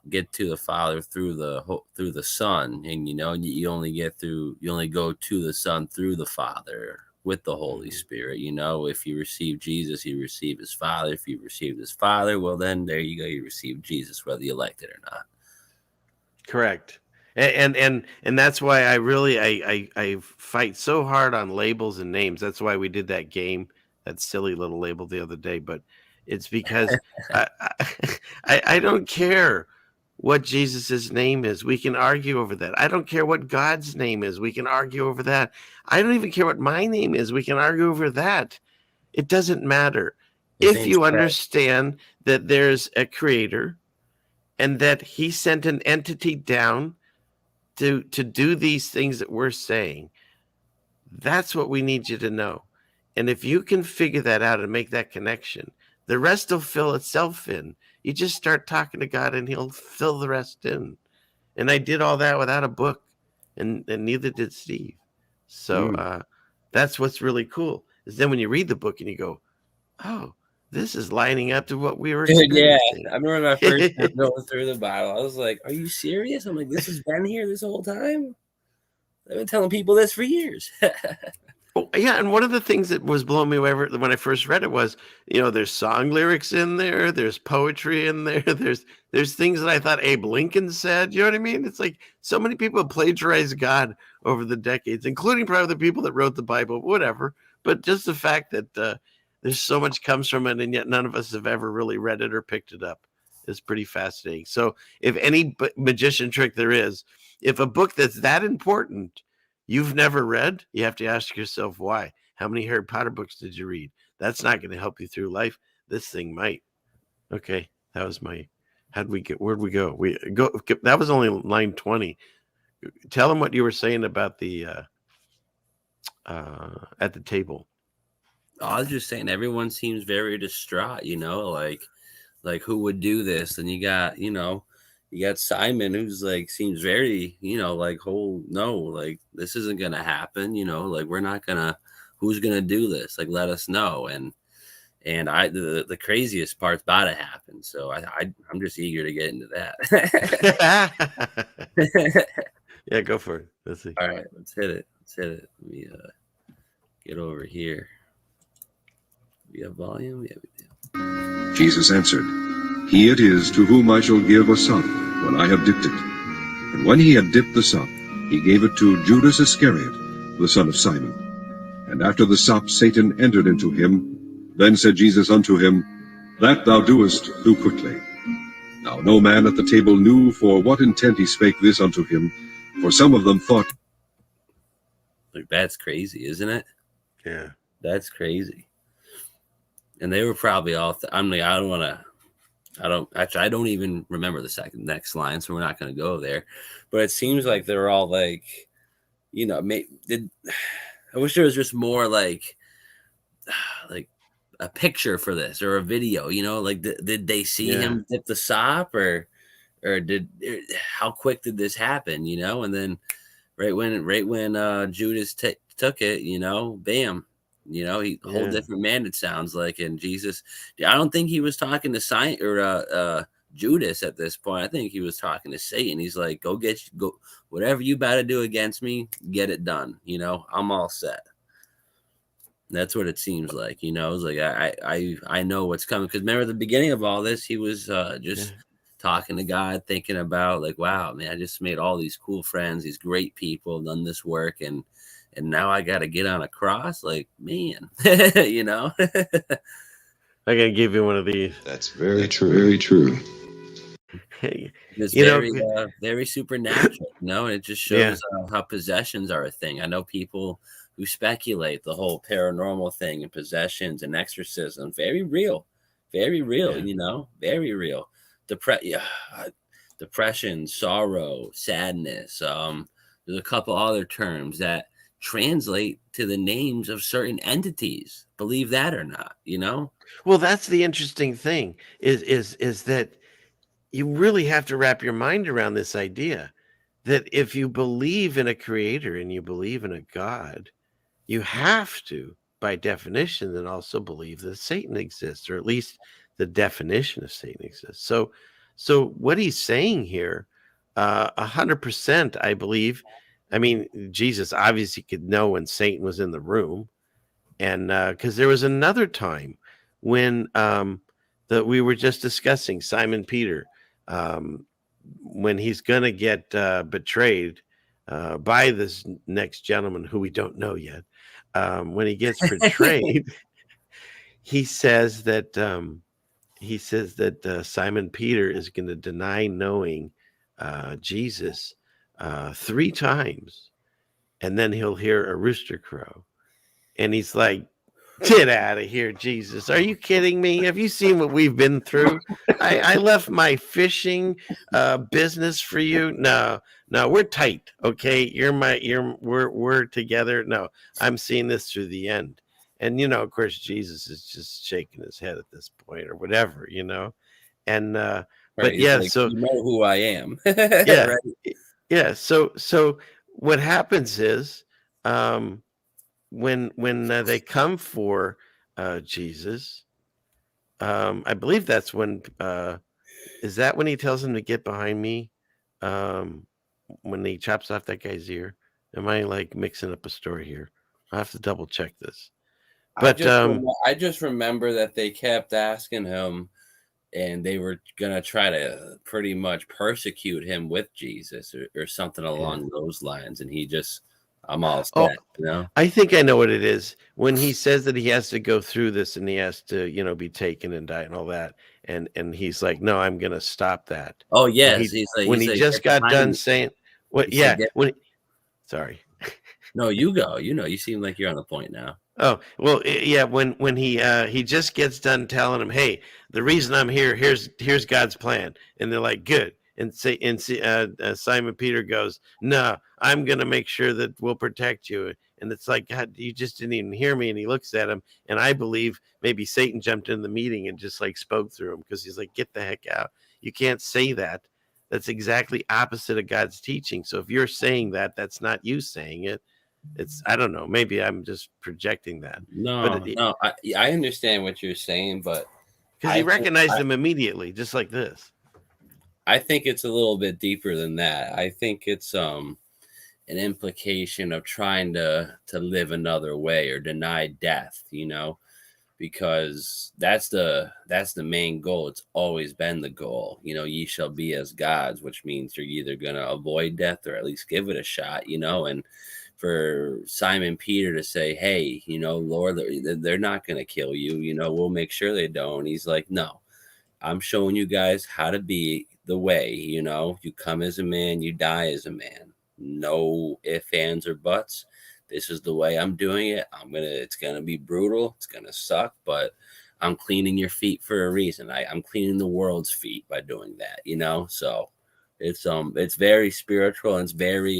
Speaker 2: get to the Father through the Son, and you only go to the Son through the Father with the Holy Spirit. If you receive Jesus, you receive his Father. If you receive his Father, well, then there you go, you receive Jesus, whether you liked it or not.
Speaker 1: Correct. And that's why I fight so hard on labels and names. That's why we did that game, that silly little label the other day. But it's because I don't care what Jesus's name is. We can argue over that. I don't care what God's name is. We can argue over that. I don't even care what my name is. We can argue over that. It doesn't matter. If you understand that there's a creator and that he sent an entity down to do these things that we're saying, that's what we need you to know. And if you can figure that out and make that connection, the rest will fill itself in. You just start talking to God and he'll fill the rest in. And I did all that without a book, and neither did Steve. So that's what's really cool, is then when you read the book and you go, oh, this is lining up to what we were experiencing.
Speaker 2: Yeah, I remember my first time going through the Bible. I was like, are you serious? I'm like, this has been here this whole time? I've been telling people this for years.
Speaker 1: Oh, yeah, and one of the things that was blowing me away when I first read it was, there's song lyrics in there, there's poetry in there, there's things that I thought Abe Lincoln said. You know what I mean? It's like so many people plagiarize God over the decades, including probably the people that wrote the Bible, whatever. But just the fact that there's so much comes from it, and yet none of us have ever really read it or picked it up is pretty fascinating. So if any magician trick there is, if a book that's that important you've never read, you have to ask yourself why. How many Harry Potter books did you read? That's not going to help you through life. This thing might. Okay, that was where'd we go? That was only line 20. Tell them what you were saying about the at the table.
Speaker 2: I was just saying everyone seems very distraught, like who would do this? And you got Simon, who's like, seems very, this isn't going to happen. We're not going to, who's going to do this? Like, let us know. And the craziest part's about to happen. So I'm just eager to get into that.
Speaker 1: Yeah, go for it. Let's see.
Speaker 2: All right, let's hit it. Let me get over here. We have volume? Yeah, we do.
Speaker 3: Jesus answered, He it is to whom I shall give a sop when I have dipped it. And when he had dipped the sop, he gave it to Judas Iscariot, the son of Simon. And after the sop Satan entered into him. Then said Jesus unto him, That thou doest, do quickly. Now no man at the table knew for what intent he spake this unto him, for some of them thought.
Speaker 2: Like, that's crazy, isn't it?
Speaker 1: Yeah.
Speaker 2: That's crazy. And they were probably all. I mean, I don't want to. I don't even remember the next line, so we're not going to go there. But it seems like they're all like, you know, I wish there was just more like a picture for this or a video, you know, like did they see him dip the sop or how quick did this happen, you know? And then right when Judas took it, you know, bam, you know, he whole different man, it sounds like. And Jesus, I don't think he was talking to Judas at this point. I think he was talking to Satan. He's like, go whatever you about to do against me, get it done. You know, I'm all set. That's what it seems like. You know, it's like I know what's coming, because remember the beginning of all this, he was just talking to God, thinking about like, wow, man, I just made all these cool friends, these great people, done this work, and now I got to get on a cross. Like, man, you know.
Speaker 1: I gotta give you one of these.
Speaker 3: That's very true. Very true.
Speaker 2: It's very supernatural, you know, and it just shows how possessions are a thing. I know people who speculate the whole paranormal thing and possessions and exorcism. Very real, you know, very real. Depression, sorrow, sadness. There's a couple other terms that translate to the names of certain entities. Believe that or not, you know?
Speaker 1: Well, that's the interesting thing is that you really have to wrap your mind around this idea that if you believe in a creator and you believe in a God, you have to, by definition, then also believe that Satan exists, or at least the definition of Satan exists. So what he's saying here, 100%, I believe. I mean, Jesus obviously could know when Satan was in the room, and because there was another time when that we were just discussing Simon Peter, when he's gonna get betrayed by this next gentleman who we don't know yet. When he gets betrayed, he says that Simon Peter is going to deny knowing Jesus 3 times, and then he'll hear a rooster crow, and he's like, "Get out of here, Jesus! Are you kidding me? Have you seen what we've been through? I left my fishing business for you. No, we're tight. Okay, we're together. No, I'm seeing this through the end." And you know, of course, Jesus is just shaking his head at this point, or whatever, you know. And but
Speaker 2: like,
Speaker 1: so
Speaker 2: you know who I am.
Speaker 1: yeah,
Speaker 2: right?
Speaker 1: yeah. So what happens is, when they come for Jesus, I believe that's when is that when he tells him to get behind me, when he chops off that guy's ear? Am I like mixing up a story here? I have to double check this. But
Speaker 2: I just remember that they kept asking him, and they were gonna try to pretty much persecute him with Jesus or something along those lines, and he just, I'm all set, you know.
Speaker 1: I think I know what it is. When he says that he has to go through this and he has to, you know, be taken and die and all that, and he's like, "No, I'm going to stop that."
Speaker 2: Oh yes, he's like,
Speaker 1: just got done saying, "What?" Yeah. Sorry.
Speaker 2: No, you go. You know, you seem like you're on the point now.
Speaker 1: Oh, well, yeah, when he just gets done telling him, "Hey, the reason I'm here, here's God's plan." And they're like, "Good." And Simon Peter goes, "No, I'm going to make sure that we'll protect you." And it's like, "God, you just didn't even hear me." And he looks at him, and I believe maybe Satan jumped in the meeting and just like spoke through him, because he's like, "Get the heck out. You can't say that. That's exactly opposite of God's teaching. So if you're saying that, that's not you saying it. It's, I don't know, maybe I'm just projecting that."
Speaker 2: No, I understand what you're saying, but
Speaker 1: because he recognized him immediately, just like this.
Speaker 2: I think it's a little bit deeper than that. I think it's an implication of trying to live another way or deny death, you know, because that's the main goal. It's always been the goal, you know. Ye shall be as gods, which means you're either going to avoid death or at least give it a shot, you know. And for Simon Peter to say, "Hey, you know, Lord, they're not going to kill you, you know, we'll make sure they don't." He's like, "No, I'm showing you guys how to be the way, you know. You come as a man, you die as a man. No ifs, ands, or buts. this is the way I'm doing it. It's gonna be brutal. It's gonna suck, but I'm cleaning your feet for a reason. I'm cleaning the world's feet by doing that, you know? So it's very spiritual, and it's very,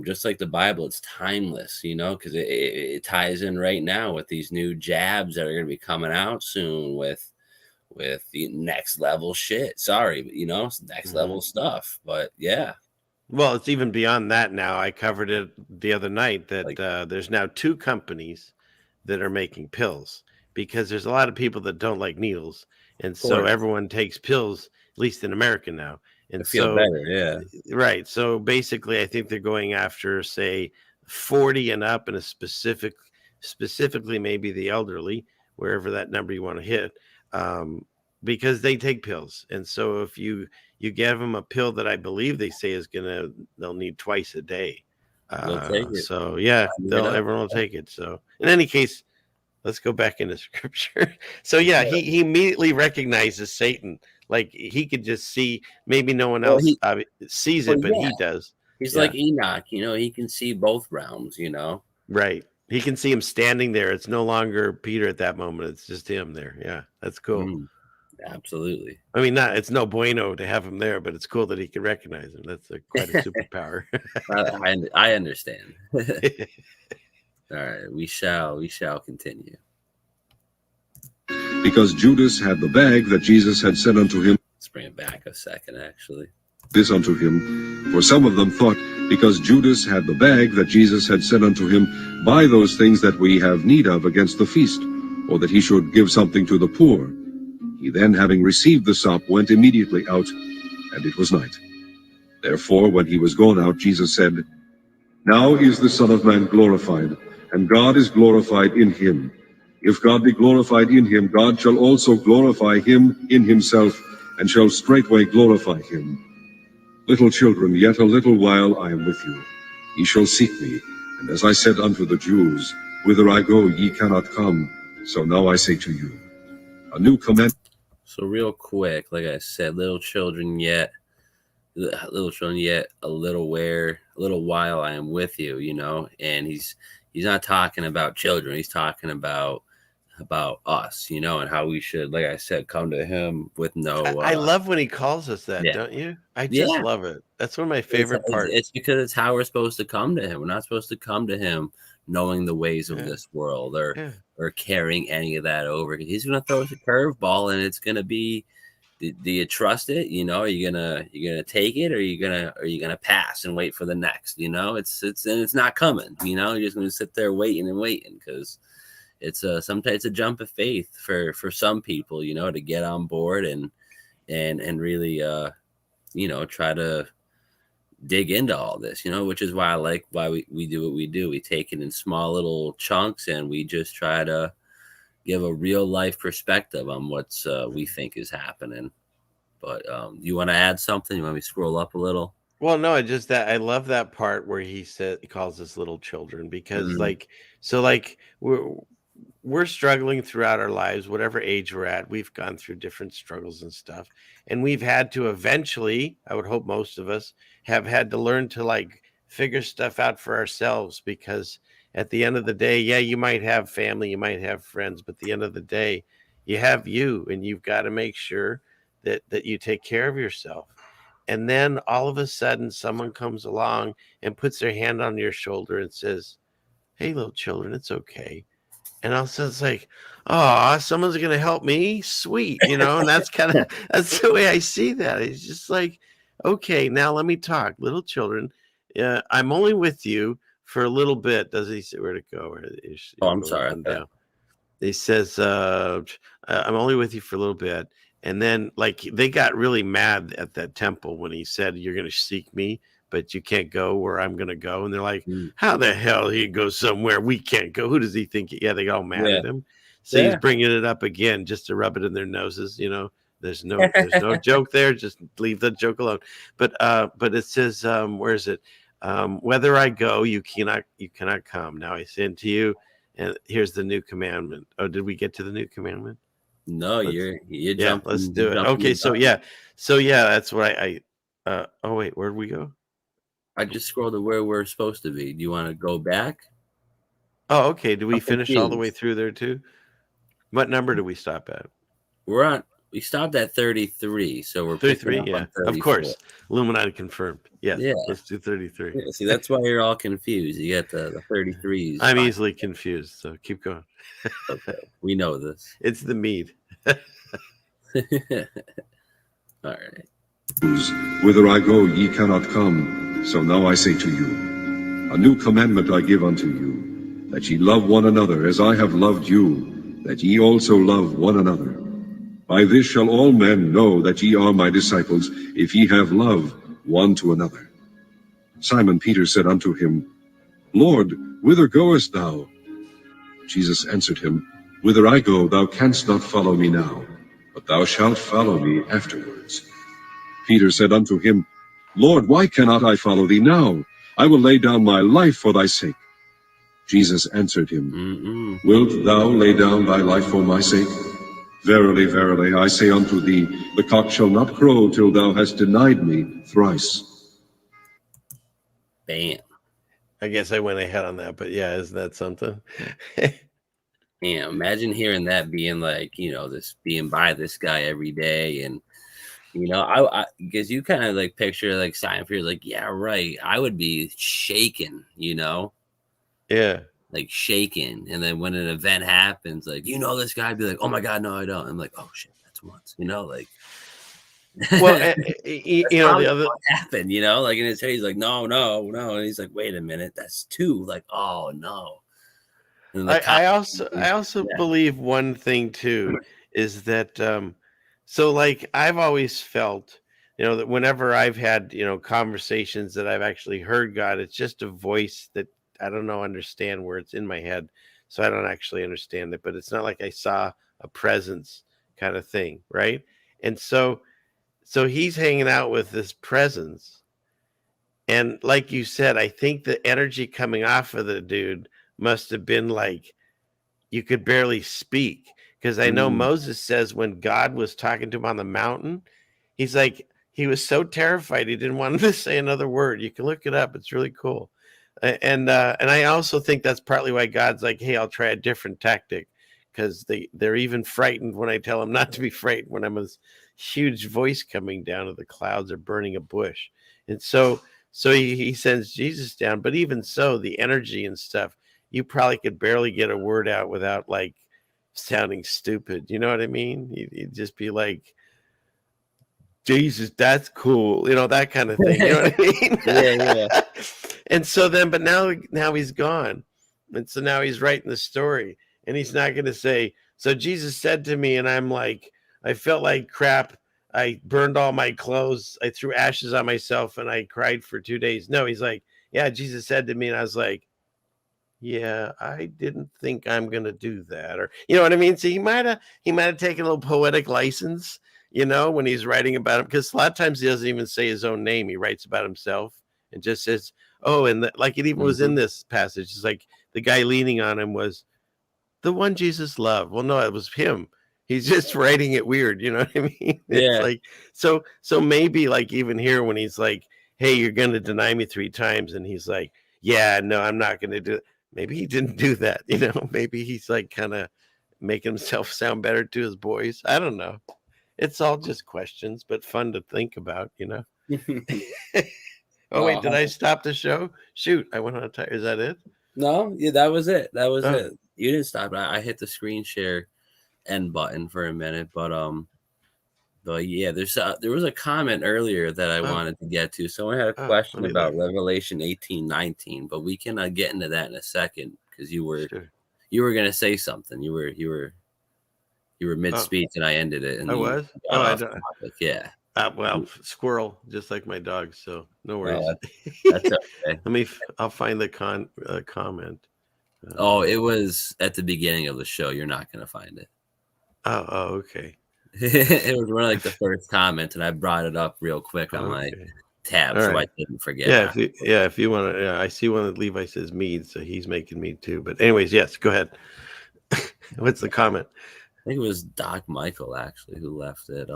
Speaker 2: just like the Bible, it's timeless, you know, because it ties in right now with these new jabs that are going to be coming out soon with the next level shit. Sorry, but, you know, it's next level stuff. But yeah,
Speaker 1: Well, it's even beyond that now. I covered it the other night that
Speaker 2: Like-
Speaker 1: there's now 2 companies that are making pills, because there's a lot of people that don't like needles, and so
Speaker 2: course.
Speaker 1: everyone takes pills, at least in America now.
Speaker 2: I
Speaker 1: And
Speaker 2: feel
Speaker 1: so,
Speaker 2: better. Yeah.
Speaker 1: right. So basically, I think they're going after, say, 40 and up, and specifically maybe the elderly, wherever that number you want to hit, because they take pills. And so if you give them a pill that I believe they say they'll need twice a day.
Speaker 2: They'll take it.
Speaker 1: So yeah, everyone will take it. So in any case, let's go back into scripture. So yeah, he immediately recognizes Satan. Like he could just see, maybe no one else sees it, but he does.
Speaker 2: He's like Enoch, you know, he can see both realms, you know.
Speaker 1: Right. He can see him standing there. It's no longer Peter at that moment. It's just him there. Yeah, that's cool.
Speaker 2: Absolutely.
Speaker 1: I mean, it's no bueno to have him there, but it's cool that he can recognize him. That's quite a superpower.
Speaker 2: I understand. All right, we shall continue.
Speaker 3: Because Judas had the bag that Jesus had sent unto him.
Speaker 2: Let's bring it back a second, actually.
Speaker 3: This unto him, for some of them thought, because Judas had the bag that Jesus had sent unto him, buy those things that we have need of against the feast, or that he should give something to the poor. He then, having received the sop, went immediately out, and it was night. Therefore, when he was gone out, Jesus said, Now is the Son of Man glorified, and God is glorified in him. If God be glorified in him, God shall also glorify him in himself, and shall straightway glorify him. Little children, yet a little while I am with you. Ye shall seek me, and as I said unto the Jews, whither I go ye cannot come, so now I say to you, a new command.
Speaker 2: So real quick, like I said, little children, yet a little while I am with you, you know. And he's not talking about children. He's talking about us, you know, and how we should, like I said, come to him with no.
Speaker 1: I love when he calls us that, don't you? I just love it. That's one of my favorite parts.
Speaker 2: It's because it's how we're supposed to come to him. We're not supposed to come to him knowing the ways of this world or carrying any of that over. He's going to throw us a curveball, and it's going to be, do you trust it? You know, are you gonna take it, or are you gonna pass and wait for the next? You know, it's not coming. You know, you're just going to sit there waiting because it's sometimes it's a jump of faith for some people, you know, to get on board and really you know, try to dig into all this, you know, which is why we do what we do. We take it in small little chunks, and we just try to give a real life perspective on what's we think is happening. But you want to add something? You want me to scroll up a little?
Speaker 1: Well, no, I love that part where he calls us little children, because we're struggling throughout our lives, whatever age we're at. We've gone through different struggles and stuff, and we've had to eventually, I would hope most of us have had to learn to figure stuff out for ourselves, because at the end of the day, you might have family, you might have friends, but at the end of the day, you have you, and you've got to make sure that you take care of yourself. And then all of a sudden, someone comes along and puts their hand on your shoulder and says, "Hey, little children, it's okay." And also it's like, oh, someone's going to help me. Sweet. You know, and that's that's the way I see that. It's just like, okay, now let me talk. Little children, I'm only with you for a little bit. Does he say where to go?
Speaker 2: I'm sorry.
Speaker 1: Down. He says, I'm only with you for a little bit. And then they got really mad at that temple when he said, you're going to seek me, but you can't go where I'm going to go. And they're like, how the hell he goes somewhere we can't go? Who does he think? Yeah, they got all mad at him. So he's bringing it up again just to rub it in their noses. You know, there's no joke there. Just leave the joke alone. But it says, where is it? Whether I go, you cannot come. Now I say unto you, and here's the new commandment. Oh, did we get to the new commandment?
Speaker 2: No, you're jumping.
Speaker 1: Let's do it. Okay, so that's what I oh wait, where'd we go?
Speaker 2: I just scrolled to where we're supposed to be. Do you want to go back?
Speaker 1: Oh, okay. Do we
Speaker 2: I'm
Speaker 1: finish all the way
Speaker 2: confused.
Speaker 1: through there too? What number do we stop at?
Speaker 2: We stopped at 33, so we're picking
Speaker 1: 33?
Speaker 2: up
Speaker 1: Yeah,
Speaker 2: on
Speaker 1: of
Speaker 2: 34.
Speaker 1: course. Illuminati confirmed. Yes,
Speaker 2: Yeah.
Speaker 1: let's do 33.
Speaker 2: Yeah, see, that's why you're all confused. You got the 33s.
Speaker 1: I'm easily confused, so keep going.
Speaker 2: Okay, we know this.
Speaker 1: It's the mead.
Speaker 2: All right.
Speaker 3: Whither I go, ye cannot come. So now I say to you, a new commandment I give unto you, that ye love one another as I have loved you, that ye also love one another. By this shall all men know that ye are my disciples, if ye have love one to another. Simon Peter said unto him, Lord, whither goest thou? Jesus answered him, Whither I go, thou canst not follow me now, but thou shalt follow me afterwards. Peter said unto him, Lord, why cannot I follow thee now? I will lay down my life for thy sake. Jesus answered him, Wilt thou lay down thy life for my sake? Verily, verily, I say unto thee, the cock shall not crow till thou hast denied me thrice.
Speaker 2: Bam.
Speaker 1: I guess I went ahead on that, but yeah, isn't that something?
Speaker 2: Yeah, imagine hearing that being like, this being by this guy every day. And, I because you kind of like picture like Simon Peter, like, yeah, right. I would be shaken,
Speaker 1: Yeah.
Speaker 2: like shaken. And then when an event happens, like, this guy, I'd be like, oh my God, no, I don't. I'm like, oh shit, that's once, like.
Speaker 1: Well, the other
Speaker 2: what happened, like in his head, he's like, no. And he's like, wait a minute, that's two. Like, oh no.
Speaker 1: I also believe one thing too is that so like I've always felt that whenever I've had conversations that I've actually heard God, it's just a voice that I don't understand where it's in my head, so I don't actually understand it, but it's not like I saw a presence kind of thing, right? And so he's hanging out with this presence, and like you said, I think the energy coming off of the dude must have been like you could barely speak, because I know Moses says when God was talking to him on the mountain, he's like, he was so terrified he didn't want him to say another word. You can look it up. It's really cool. And I also think that's partly why God's like, hey, I'll try a different tactic, because they're even frightened when I tell them not to be frightened when I'm a huge voice coming down of the clouds or burning a bush. And so he sends Jesus down. But even so, the energy and stuff, you probably could barely get a word out without like sounding stupid. You know what I mean? You'd just be like, Jesus, that's cool. That kind of thing. You know what I mean?
Speaker 2: Yeah.
Speaker 1: And so then, but now he's gone. And so now he's writing the story, and he's not going to say, so Jesus said to me, and I'm like, I felt like crap. I burned all my clothes. I threw ashes on myself, and I cried for 2 days. No, he's like, yeah, Jesus said to me, and I was like, yeah, I didn't think I'm going to do that. Or, you know what I mean? So he might have taken a little poetic license, when he's writing about him, because a lot of times he doesn't even say his own name. He writes about himself and just says, oh, and like it even was in this passage. It's like the guy leaning on him was the one Jesus loved. Well, no, it was him. He's just writing it weird. You know what I mean? It's like, so maybe like even here when he's like, hey, you're going to deny me 3 times. And he's like, yeah, no, I'm not going to do it. Maybe he didn't do that. Maybe he's like kind of making himself sound better to his boys. I don't know. It's all just questions, but fun to think about, Oh, wait, did I stop the show? Shoot, I went on a tire. Is that it?
Speaker 2: No, yeah, that was it. That was it. You didn't stop. I hit the screen share end button for a minute, but yeah, there was a comment earlier that I wanted to get to. Someone had a question about Revelation 18:19, but we can get into that in a second, because you were going to say something. You were mid speech, and I ended it. And
Speaker 1: I was. I don't.
Speaker 2: Yeah.
Speaker 1: Well, squirrel, just like my dog. So no worries.
Speaker 2: That's okay.
Speaker 1: I'll find the comment.
Speaker 2: It was at the beginning of the show. You're not going to find it.
Speaker 1: Oh, okay.
Speaker 2: It was one of like the first comments, and I brought it up real quick on my tab, so I didn't forget.
Speaker 1: Yeah, if you want to, I see one that Levi says mead, so he's making mead too. But anyways, yes, go ahead. What's the comment?
Speaker 2: I think it was Doc Michael actually who left it.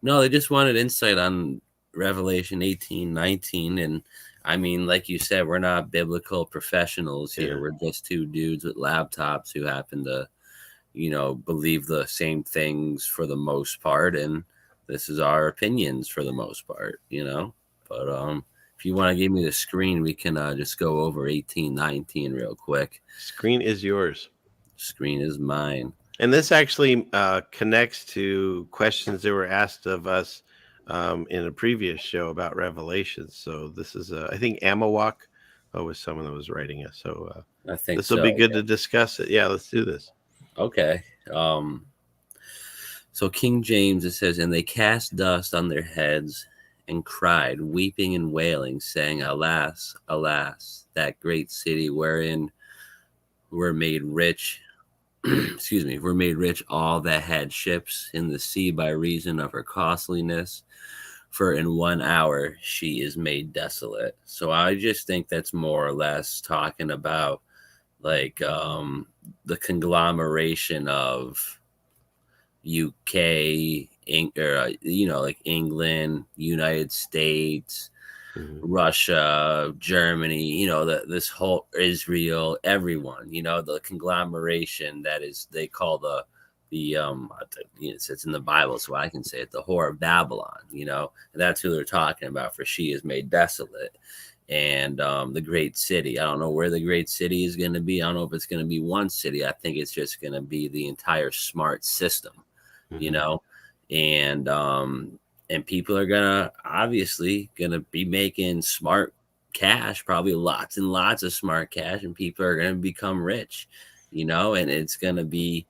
Speaker 2: No, they just wanted insight on Revelation 18:19, and I mean, like you said, we're not biblical professionals here.
Speaker 1: Yeah.
Speaker 2: We're just two dudes with laptops who happen to, believe the same things for the most part, and this is our opinions for the most part, But if you want to give me the screen, we can just go over 18:19 real quick.
Speaker 1: Screen is yours.
Speaker 2: Screen is mine.
Speaker 1: And this actually connects to questions that were asked of us in a previous show about Revelations. So this is, I think, Amawak was someone that was writing us. So
Speaker 2: I think
Speaker 1: this will
Speaker 2: so,
Speaker 1: be good
Speaker 2: yeah.
Speaker 1: to discuss it. Yeah, let's do this.
Speaker 2: Okay. So King James, it says, and they cast dust on their heads and cried, weeping and wailing, saying, Alas, alas, that great city wherein were made rich, were made rich all that had ships in the sea by reason of her costliness. For in 1 hour she is made desolate. So I just think that's more or less talking about like the conglomeration of UK, like England, United States, Russia, Germany, this whole Israel, everyone, the conglomeration that is, they call it's in the Bible, so I can say it, the whore of Babylon, and that's who they're talking about, for she is made desolate. And the great city, I don't know where the great city is going to be. I don't know if it's going to be one city. I think it's just going to be the entire smart system, and people are gonna be making smart cash, probably lots and lots of smart cash, and people are gonna become rich, and it's gonna be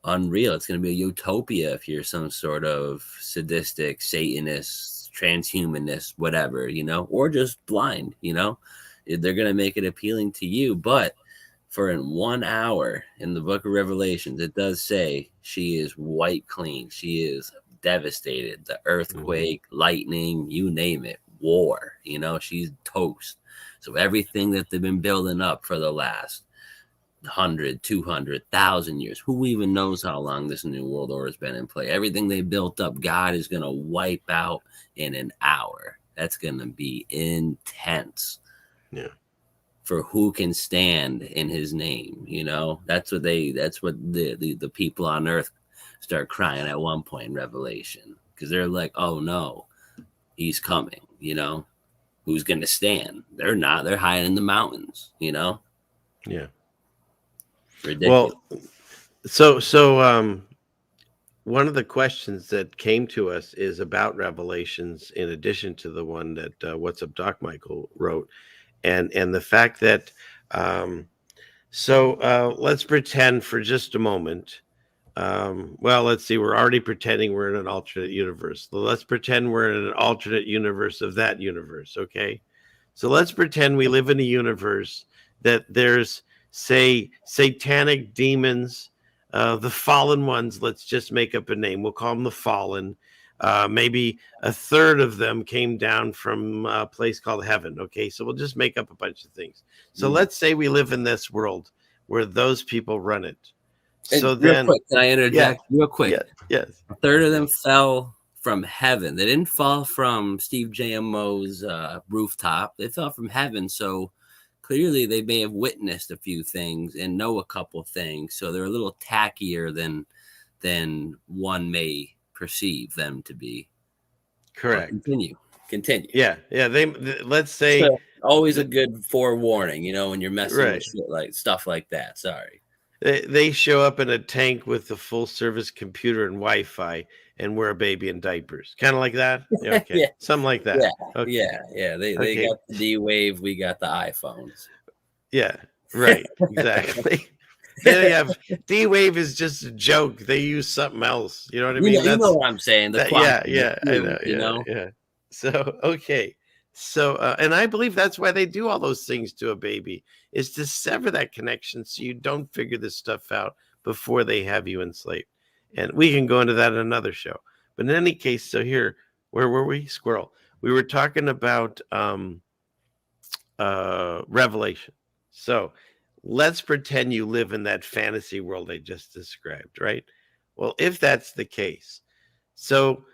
Speaker 2: unreal. It's gonna be a utopia if you're some sort of sadistic Satanist, transhumanist, whatever, or just blind, they're gonna make it appealing to you. But for in 1 hour in the book of Revelations, it does say she is wiped clean. She is devastated. The earthquake, lightning, you name it, war, she's toast. So everything that they've been building up for the last 100, 200,000 years, who even knows how long this new world order has been in play, everything they built up, God is going to wipe out in an hour. That's going to be intense.
Speaker 1: Yeah.
Speaker 2: For who can stand in his name, that's what the people on earth start crying at one point in Revelation, because they're like, oh no, he's coming, who's going to stand? They're not, they're hiding in the mountains,
Speaker 1: Yeah.
Speaker 2: Ridiculous.
Speaker 1: Well, so one of the questions that came to us is about Revelations, in addition to the one that What's Up Doc Michael wrote. And the fact that, let's pretend for just a moment. Let's see, we're already pretending we're in an alternate universe. So let's pretend we're in an alternate universe of that universe, okay? So let's pretend we live in a universe that there's, say, satanic demons, the fallen ones. Let's just make up a name. We'll call them the fallen. Maybe a third of them came down from a place called heaven. Okay, so we'll just make up a bunch of things. So let's say we live in this world where those people run it. So
Speaker 2: real quick, can I interject real quick?
Speaker 1: Yes.
Speaker 2: A third of them fell from heaven. They didn't fall from Steve JMO's rooftop. They fell from heaven. So clearly they may have witnessed a few things and know a couple things. So they're a little tackier than one may perceive them to be.
Speaker 1: Correct.
Speaker 2: Continue.
Speaker 1: Yeah. They let's say,
Speaker 2: so always a good forewarning, when you're messing with shit like stuff like that. Sorry.
Speaker 1: They show up in a tank with a full service computer and Wi-Fi, and we're a baby in diapers, kind of like that. Okay, yeah. Something like that.
Speaker 2: Yeah,
Speaker 1: okay.
Speaker 2: yeah. They got the D-Wave, we got the iPhones.
Speaker 1: Yeah, right. Exactly. They have D-Wave is just a joke. They use something else. You know what I mean?
Speaker 2: You know what I'm saying?
Speaker 1: Yeah. I know. Yeah. So okay. So and I believe that's why they do all those things to a baby, is to sever that connection so you don't figure this stuff out before they have you enslaved. And we can go into that in another show. But in any case, so here, where were we? Squirrel. We were talking about Revelation. So let's pretend you live in that fantasy world I just described, right? Well, if that's the case, so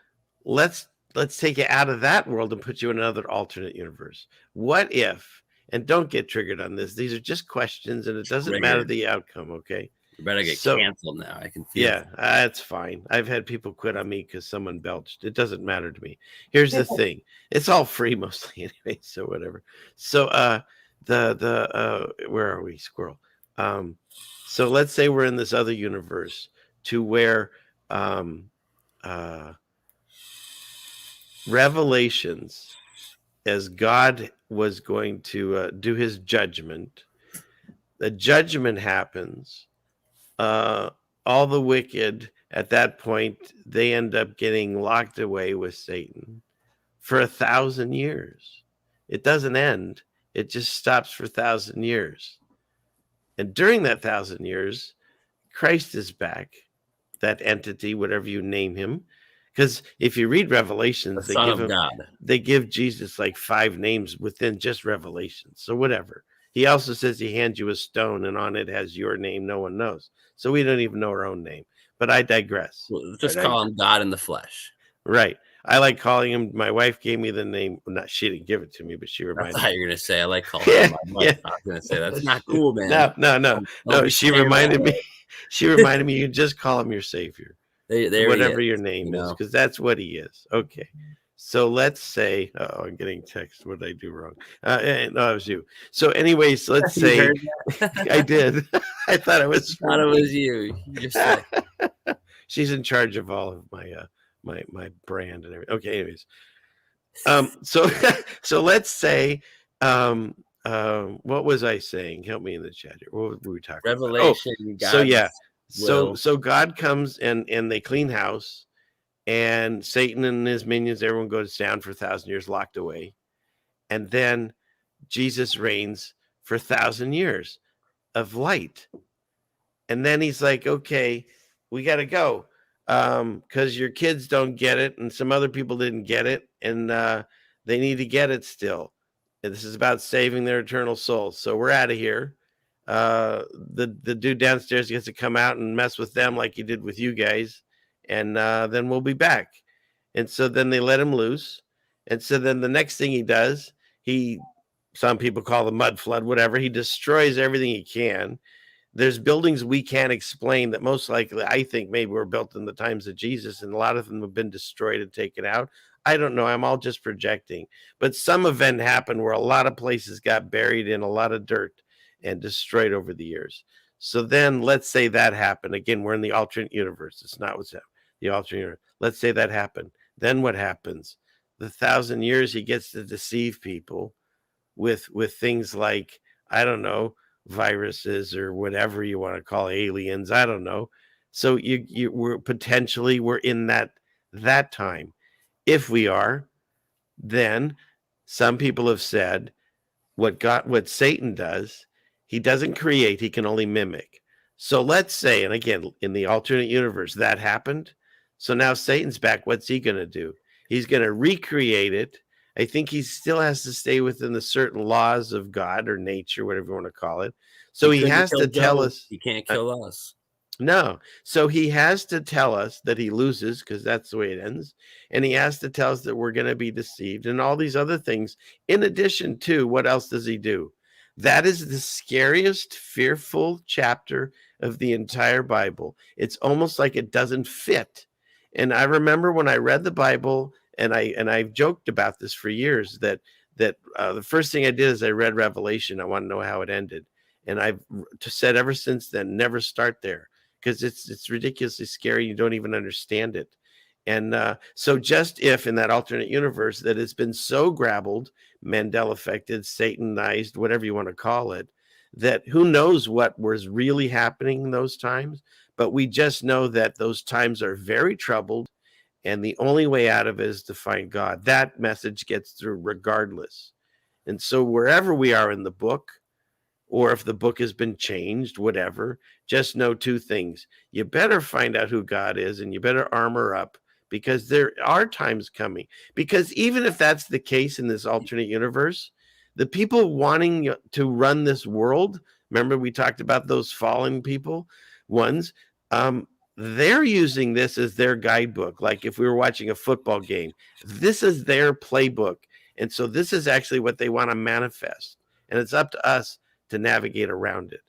Speaker 1: let's let's take you out of that world and put you in another alternate universe. What if, and don't get triggered on this, these are just questions and it doesn't matter the outcome, okay?
Speaker 2: You better get canceled now. I can feel it.
Speaker 1: That's fine. I've had people quit on me because someone belched. It doesn't matter to me. Here's the thing. It's all free mostly anyway, so whatever. So where are we, squirrel? So let's say we're in this other universe to where Revelations, as God was going to do his judgment, the judgment happens. All the wicked at that point, they end up getting locked away with Satan for 1,000 years. It doesn't end. It just stops for 1,000 years. And during that 1,000 years, Christ is back, that entity, whatever you name him. Because if you read Revelations, they give Jesus like 5 names within just Revelations. So whatever. He also says he hands you a stone and on it has your name. No one knows. So we don't even know our own name. But I digress.
Speaker 2: Well, just call him God in the flesh.
Speaker 1: Right. I like calling him. My wife gave me the name. Well, not she didn't give it to me, but she reminded me.
Speaker 2: I thought you were going to say I like calling him my wife. I was going to say that's not cool, man.
Speaker 1: No. She reminded me. She reminded me. You just call him your savior. Whatever your name is, because that's what he is. Okay. So let's say, I'm getting text. What did I do wrong? No, it was you. So anyways, let's say I did. I thought it was.
Speaker 2: I thought it was you. You just said.
Speaker 1: She's in charge of all of my my brand and everything. Okay. Anyways, so let's say, what was I saying? Help me in the chat here. What were we talking
Speaker 2: Revelation.
Speaker 1: About? So God comes and they clean house. And Satan and his minions, everyone goes down for 1,000 years, locked away. And then Jesus reigns for 1,000 years of light. And then he's like, okay, we got to go because your kids don't get it. And some other people didn't get it. And they need to get it still. And this is about saving their eternal souls. So we're out of here. The dude downstairs gets to come out and mess with them like he did with you guys. And then we'll be back. And so then they let him loose. And so then the next thing he does, some people call the mud flood, whatever. He destroys everything he can. There's buildings we can't explain that most likely, I think, maybe were built in the times of Jesus. And a lot of them have been destroyed and taken out. I don't know. I'm all just projecting. But some event happened where a lot of places got buried in a lot of dirt and destroyed over the years. So then let's say that happened. Again, we're in the alternate universe. It's not what's happening. The alternate universe. Let's say that happened. Then what happens? The 1,000 years he gets to deceive people with things like, I don't know, viruses or whatever you want to call aliens. I don't know. So we're in that time. If we are, then some people have said what Satan does, he doesn't create, he can only mimic. So let's say, and again, in the alternate universe, that happened. So now Satan's back. What's he going to do? He's going to recreate it. I think he still has to stay within the certain laws of God or nature, whatever you want to call it. So he has to tell us.
Speaker 2: He can't kill us.
Speaker 1: No. So he has to tell us that he loses because that's the way it ends. And he has to tell us that we're going to be deceived and all these other things. In addition to, what else does he do? That is the scariest, fearful chapter of the entire Bible. It's almost like it doesn't fit. And I remember when I read the Bible, and I've joked about this for years, that the first thing I did is I read Revelation. I want to know how it ended. And I've said ever since then, never start there because it's ridiculously scary. You don't even understand it. And so just if in that alternate universe that it's been so grabbled, Mandela affected, Satanized, whatever you want to call it, that who knows what was really happening in those times. But we just know that those times are very troubled. And the only way out of it is to find God. That message gets through regardless. And so wherever we are in the book, or if the book has been changed, whatever, just know 2 things. You better find out who God is and you better armor up because there are times coming. Because even if that's the case in this alternate universe, the people wanting to run this world, remember we talked about those fallen people ones, they're using this as their guidebook. Like if we were watching a football game, this is their playbook. And so this is actually what they want to manifest. And it's up to us to navigate around it.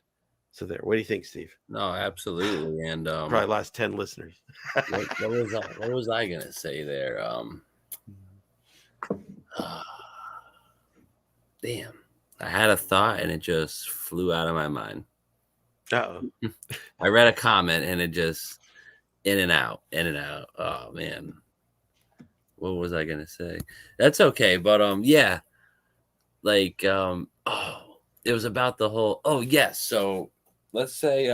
Speaker 1: So there. What do you think, Steve?
Speaker 2: No, absolutely. And
Speaker 1: Probably lost 10 listeners.
Speaker 2: what was I gonna say there? Damn. I had a thought and it just flew out of my mind.
Speaker 1: Uh-oh.
Speaker 2: I read a comment and it just in and out. Oh man. What was I gonna say? That's okay, but yeah. Like it was about the whole yes. So let's say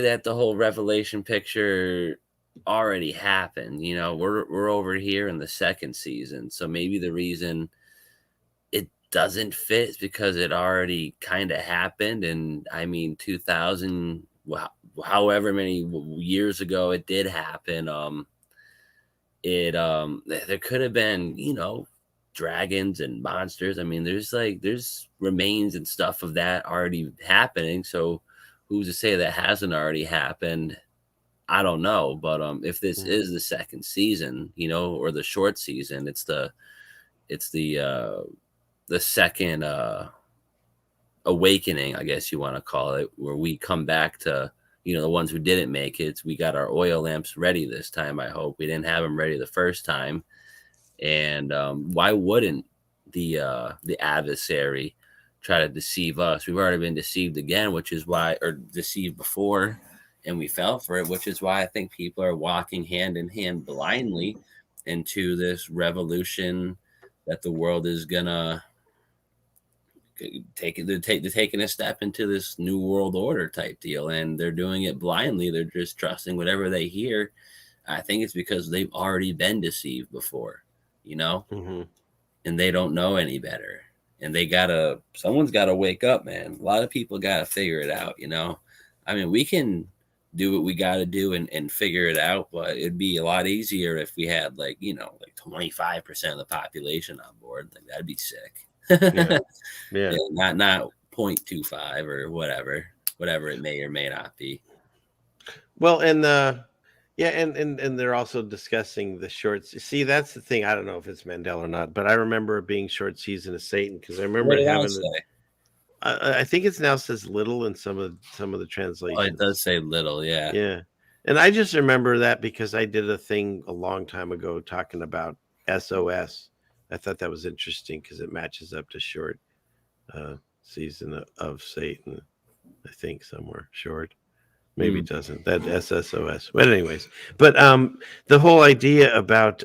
Speaker 2: that the whole Revelation picture already happened. You know, we're over here in the second season. So maybe the reason it doesn't fit is because it already kind of happened. And I mean, 2000, however many years ago it did happen. There could have been, you know, dragons and monsters. I mean, there's remains and stuff of that already happening. So who's to say that hasn't already happened? I don't know. But if this is the second season, you know, or the short season, it's the second awakening, I guess you want to call it, where we come back to, you know, the ones who didn't make it. We got our oil lamps ready this time. I hope we didn't have them ready the first time. And why wouldn't the adversary try to deceive us? We've already been deceived again, which is why, or deceived before, and we fell for it, which is why I think people are walking hand in hand blindly into this revolution that the world is gonna they're taking a step into this new world order type deal, and they're doing it blindly. They're just trusting whatever they hear. I think it's because they've already been deceived before, you know, and they don't know any better. And someone's gotta wake up, man. A lot of people gotta figure it out, you know. I mean, we can do what we gotta do and figure it out, but it'd be a lot easier if we had like 25% of the population on board. Like that'd be sick. Yeah. Not 0.25 or whatever it may or may not be.
Speaker 1: Well, and and they're also discussing the shorts. See, that's the thing. I don't know if it's Mandela or not, but I remember it being short season of Satan because I remember having. I think it now says little in some of the translations.
Speaker 2: Oh, it does say little, yeah.
Speaker 1: Yeah, and I just remember that because I did a thing a long time ago talking about SOS. I thought that was interesting because it matches up to short season of Satan. I think somewhere short. Maybe it doesn't. That SSOS. But anyways, the whole idea about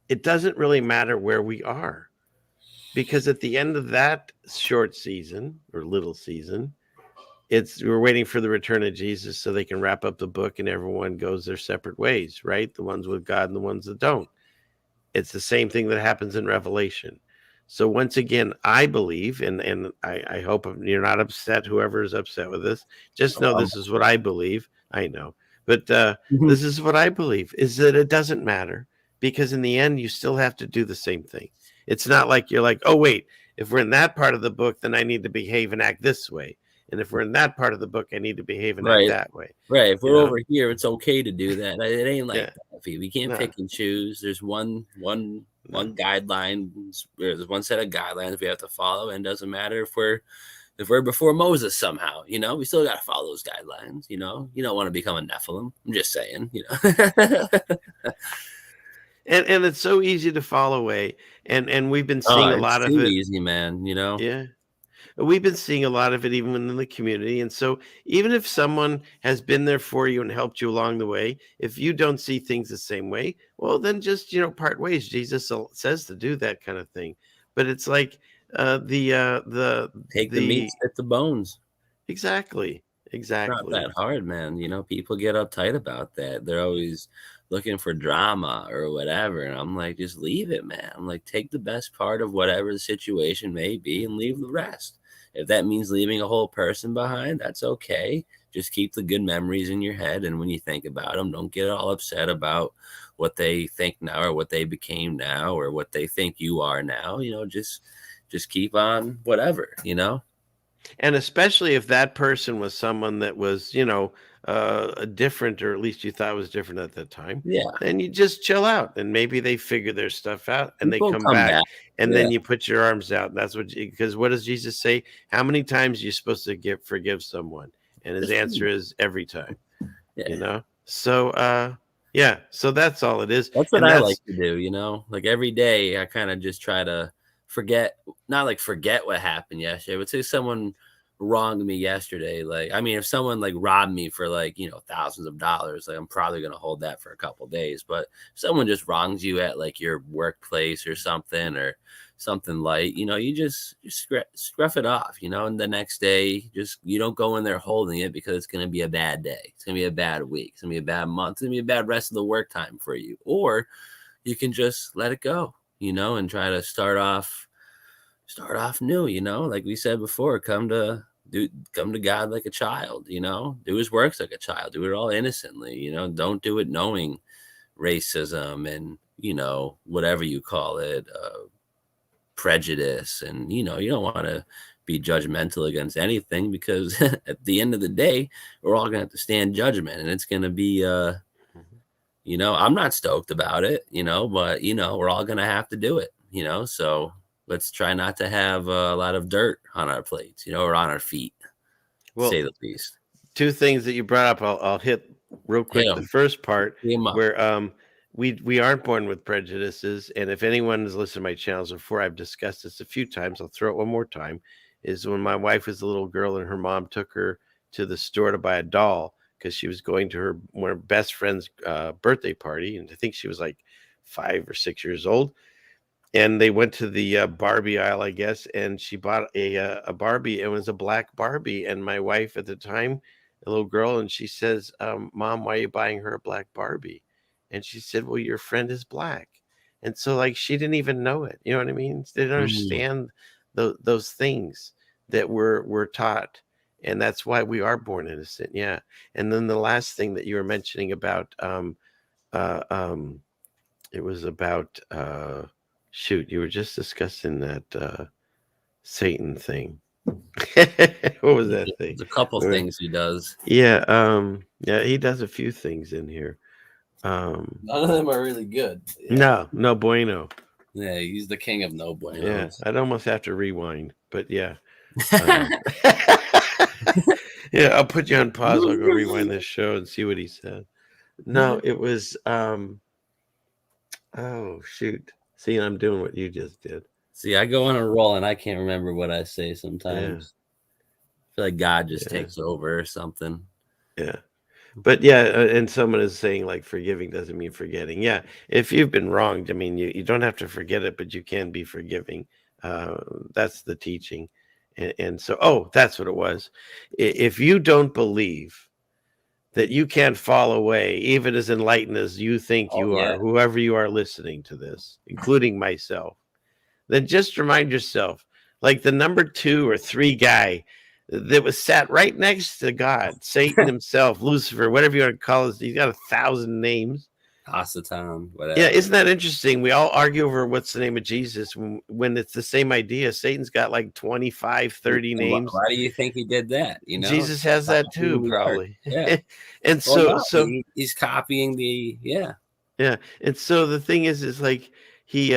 Speaker 1: it doesn't really matter where we are, because at the end of that short season or little season, we're waiting for the return of Jesus so they can wrap up the book and everyone goes their separate ways, right? The ones with God and the ones that don't. It's the same thing that happens in Revelation. So once again, I believe, and I hope you're not upset, whoever is upset with this, just know this is what I believe. I know. But this is what I believe, is that it doesn't matter, because in the end, you still have to do the same thing. It's not like you're like, oh, wait, if we're in that part of the book, then I need to behave and act this way. And if we're in that part of the book, I need to behave and act that way.
Speaker 2: Right. If we're over here, it's okay to do that. It ain't like that. We can't pick and choose. There's one guideline. There's one set of guidelines we have to follow, and it doesn't matter if we're before Moses somehow. You know, we still got to follow those guidelines. You know, you don't want to become a Nephilim. I'm just saying. You know.
Speaker 1: And it's so easy to fall away, and we've been seeing a lot of it.
Speaker 2: Easy, man. You know.
Speaker 1: Yeah. We've been seeing a lot of it even in the community. And so even if someone has been there for you and helped you along the way, if you don't see things the same way, well, then just, part ways. Jesus says to do that kind of thing. But it's like take the meat,
Speaker 2: spit the bones.
Speaker 1: Exactly.
Speaker 2: It's not that hard, man. You know, people get uptight about that. They're always looking for drama or whatever. And I'm like, just leave it, man. I'm like, take the best part of whatever the situation may be and leave the rest. If that means leaving a whole person behind, that's okay. Just keep the good memories in your head. And when you think about them, don't get all upset about what they think now or what they became now or what they think you are now. You know, just keep on whatever, you know?
Speaker 1: And especially if that person was someone that was, different, or at least you thought was different at that time,
Speaker 2: Yeah.
Speaker 1: then you just chill out and maybe they figure their stuff out and they
Speaker 2: People
Speaker 1: come
Speaker 2: come
Speaker 1: back,
Speaker 2: back.
Speaker 1: and
Speaker 2: Yeah.
Speaker 1: then you put your arms out. And that's because what does Jesus say? How many times are you supposed to forgive someone? And his answer is every time,
Speaker 2: Yeah.
Speaker 1: So, yeah, so that's all it is.
Speaker 2: That's what
Speaker 1: And
Speaker 2: I
Speaker 1: that's
Speaker 2: like to do, like every day I kind of just try to forget, not like forget what happened yesterday, but say someone wronged me yesterday. Like, I mean, if someone like robbed me for like, thousands of dollars, like I'm probably going to hold that for a couple days. But if someone just wrongs you at like your workplace or something light, you just scruff it off, and the next day, you don't go in there holding it, because it's going to be a bad day. It's going to be a bad week. It's going to be a bad month. It's going to be a bad rest of the work time for you. Or you can just let it go, and try to start off new, like we said before, come to God like a child, do his works like a child, do it all innocently, don't do it knowing racism and, whatever you call it, prejudice. And, you don't want to be judgmental against anything, because at the end of the day, we're all going to have to stand judgment, and it's going to be, I'm not stoked about it, but, we're all going to have to do it, so let's try not to have a lot of dirt on our plates, or on our feet,
Speaker 1: Well,
Speaker 2: say the least.
Speaker 1: Two things that you brought up, I'll hit real quick. The first part, where we aren't born with prejudices, and if anyone has listened to my channels before, I've discussed this a few times. I'll throw it one more time. Is when my wife was a little girl and her mom took her to the store to buy a doll, because she was going to one of her best friend's birthday party, and I think she was like 5 or 6 years old. And they went to the Barbie aisle, I guess, and she bought a Barbie. It was a black Barbie, and my wife at the time, a little girl, and she says, "Mom, why are you buying her a black Barbie?" And she said, "Well, your friend is black." And so, like, she didn't even know it. You know what I mean? They didn't understand those things that we're taught, and that's why we are born innocent. Yeah. And then the last thing that you were mentioning about, it was about. Shoot, you were just discussing that Satan thing. What was that thing?
Speaker 2: There's a couple things he does.
Speaker 1: Yeah, he does a few things in here.
Speaker 2: None of them are really good.
Speaker 1: No bueno.
Speaker 2: Yeah, he's the king of no buenos.
Speaker 1: Yeah, I'd almost have to rewind, but yeah. Yeah, I'll put you on pause. I'll go rewind this show and see what he said. No, it was oh shoot. See, I'm doing what you just did.
Speaker 2: See, I go on a roll and I can't remember what I say sometimes. I feel like God just takes over or something.
Speaker 1: Yeah. But yeah, and someone is saying like forgiving doesn't mean forgetting. Yeah. If you've been wronged, I mean, you don't have to forget it, but you can be forgiving. That's the teaching. And so, that's what it was. If you don't believe that you can't fall away, even as enlightened as you think you are, whoever you are listening to this, including myself, then just remind yourself, like the number 2 or 3 guy that was sat right next to God, Satan himself, Lucifer, whatever you want to call it. He's got 1,000 names.
Speaker 2: Hasatan, whatever.
Speaker 1: Yeah, isn't that interesting? We all argue over what's the name of Jesus when it's the same idea. Satan's got like 25, 30 names.
Speaker 2: Why do you think he did that?
Speaker 1: Jesus has that too, probably.
Speaker 2: Yeah.
Speaker 1: And
Speaker 2: he's copying the
Speaker 1: Yeah. And so the thing is like he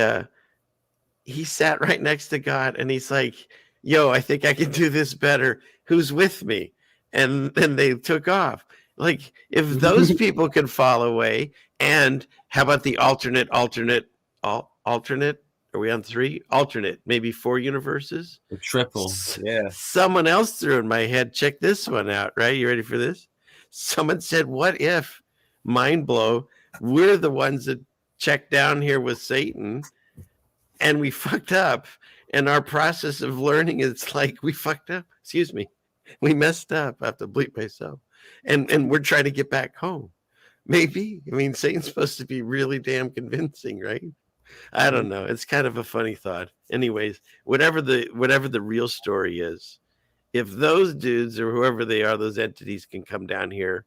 Speaker 1: sat right next to God and he's like, "Yo, I think I can do this better. Who's with me?" And then they took off. Like, if those people can fall away, and how about the alternate? Are we on 3? Alternate, maybe 4 universes?
Speaker 2: The triple. Yeah.
Speaker 1: Someone else threw in my head. Check this one out, right? You ready for this? Someone said, what if, mind blow, we're the ones that checked down here with Satan and we fucked up. And our process of learning is like, we fucked up. Excuse me. We messed up. I have to bleep myself. And we're trying to get back home. Maybe. I mean, Satan's supposed to be really damn convincing, right? I don't know. It's kind of a funny thought. Anyways, whatever the real story is, if those dudes or whoever they are, those entities can come down here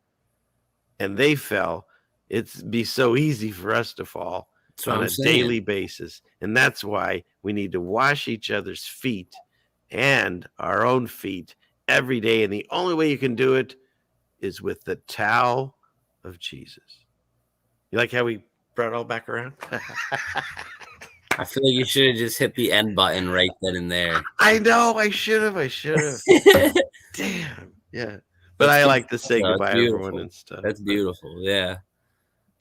Speaker 1: and they fell, it'd be so easy for us to fall on a daily basis. And that's why we need to wash each other's feet and our own feet every day. And the only way you can do it is with the towel of Jesus. You like how we brought it all back around?
Speaker 2: I feel like you should have just hit the end button right then and there.
Speaker 1: I know. I should have. Damn. Yeah. But I like to say goodbye, everyone, and stuff.
Speaker 2: That's beautiful. Yeah.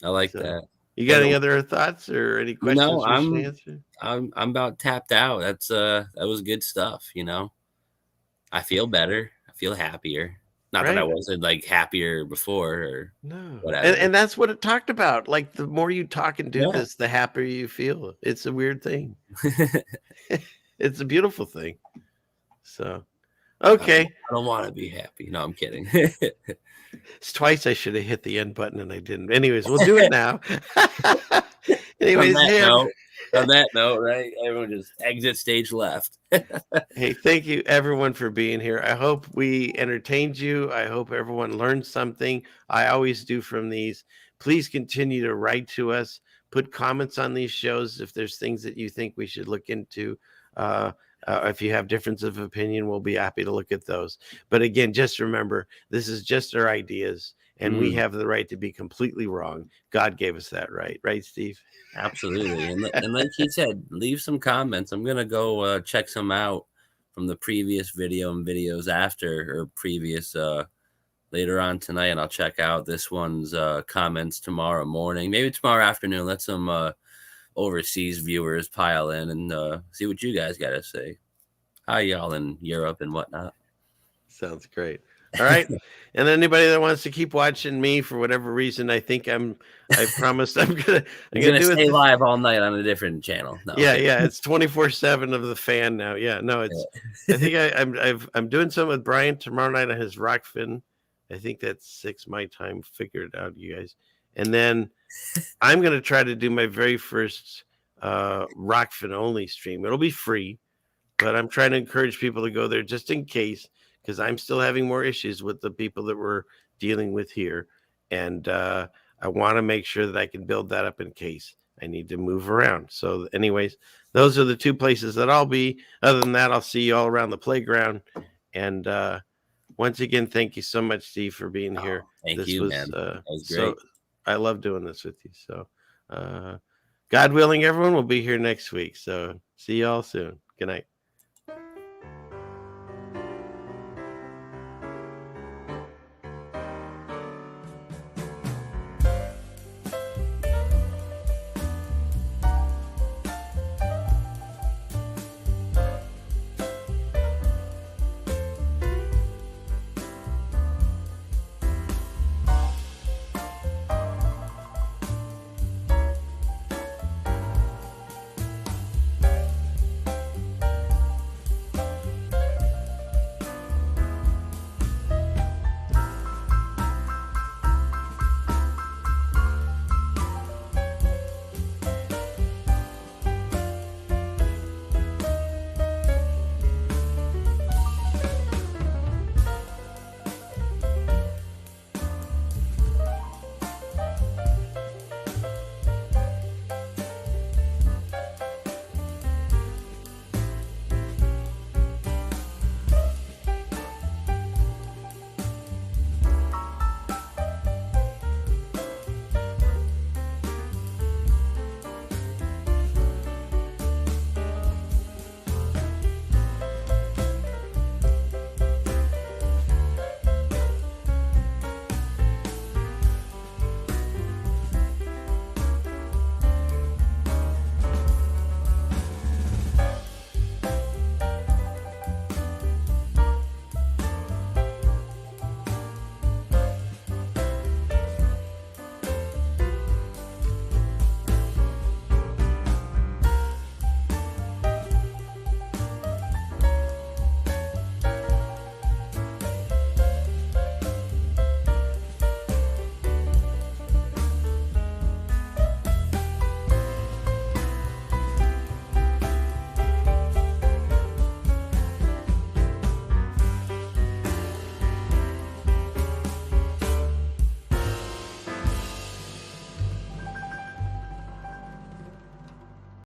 Speaker 2: I like that.
Speaker 1: You got any other thoughts or any questions?
Speaker 2: No, I'm about tapped out. That was good stuff, you know. I feel better. I feel happier. Not that I wasn't like happier before or whatever.
Speaker 1: And that's what it talked about. Like the more you talk and do this, the happier you feel. It's a weird thing. It's a beautiful thing. So, okay.
Speaker 2: I don't want to be happy. No, I'm kidding.
Speaker 1: It's twice I should have hit the end button and I didn't. Anyways, we'll do it now. Anyways,
Speaker 2: on that note, right? Everyone just exit stage left.
Speaker 1: Hey, thank you everyone for being here. I hope we entertained you. I hope everyone learned something. I always do from these. Please continue to write to us. Put comments on these shows if there's things that you think we should look into. If you have difference of opinion, we'll be happy to look at those. But again, just remember, this is just our ideas, and we have the right to be completely wrong. God gave us that right. Right, Steve?
Speaker 2: Absolutely. And like he said, leave some comments. I'm going to go check some out from the previous video and videos after or previous later on tonight. And I'll check out this one's comments tomorrow morning, maybe tomorrow afternoon. Let some overseas viewers pile in and see what you guys got to say. How y'all in Europe and whatnot?
Speaker 1: Sounds great. All right. And anybody that wants to keep watching me for whatever reason, I promised I'm gonna
Speaker 2: stay live all night on a different channel. No,
Speaker 1: yeah, it's 24/7 of the fan now. Yeah, no, it's I think I'm doing something with Brian tomorrow night on his Rockfin. I think that's 6 my time. Figure it out, you guys. And then I'm gonna try to do my very first Rockfin only stream. It'll be free, but I'm trying to encourage people to go there just in case, because I'm still having more issues with the people that we're dealing with here. And I want to make sure that I can build that up in case I need to move around. So anyways, those are the 2 places that I'll be. Other than that, I'll see you all around the playground. And once again, thank you so much, Steve, for being here.
Speaker 2: Thank you, man. That was great.
Speaker 1: So I love doing this with you. So God willing, everyone will be here next week. So see you all soon. Good night.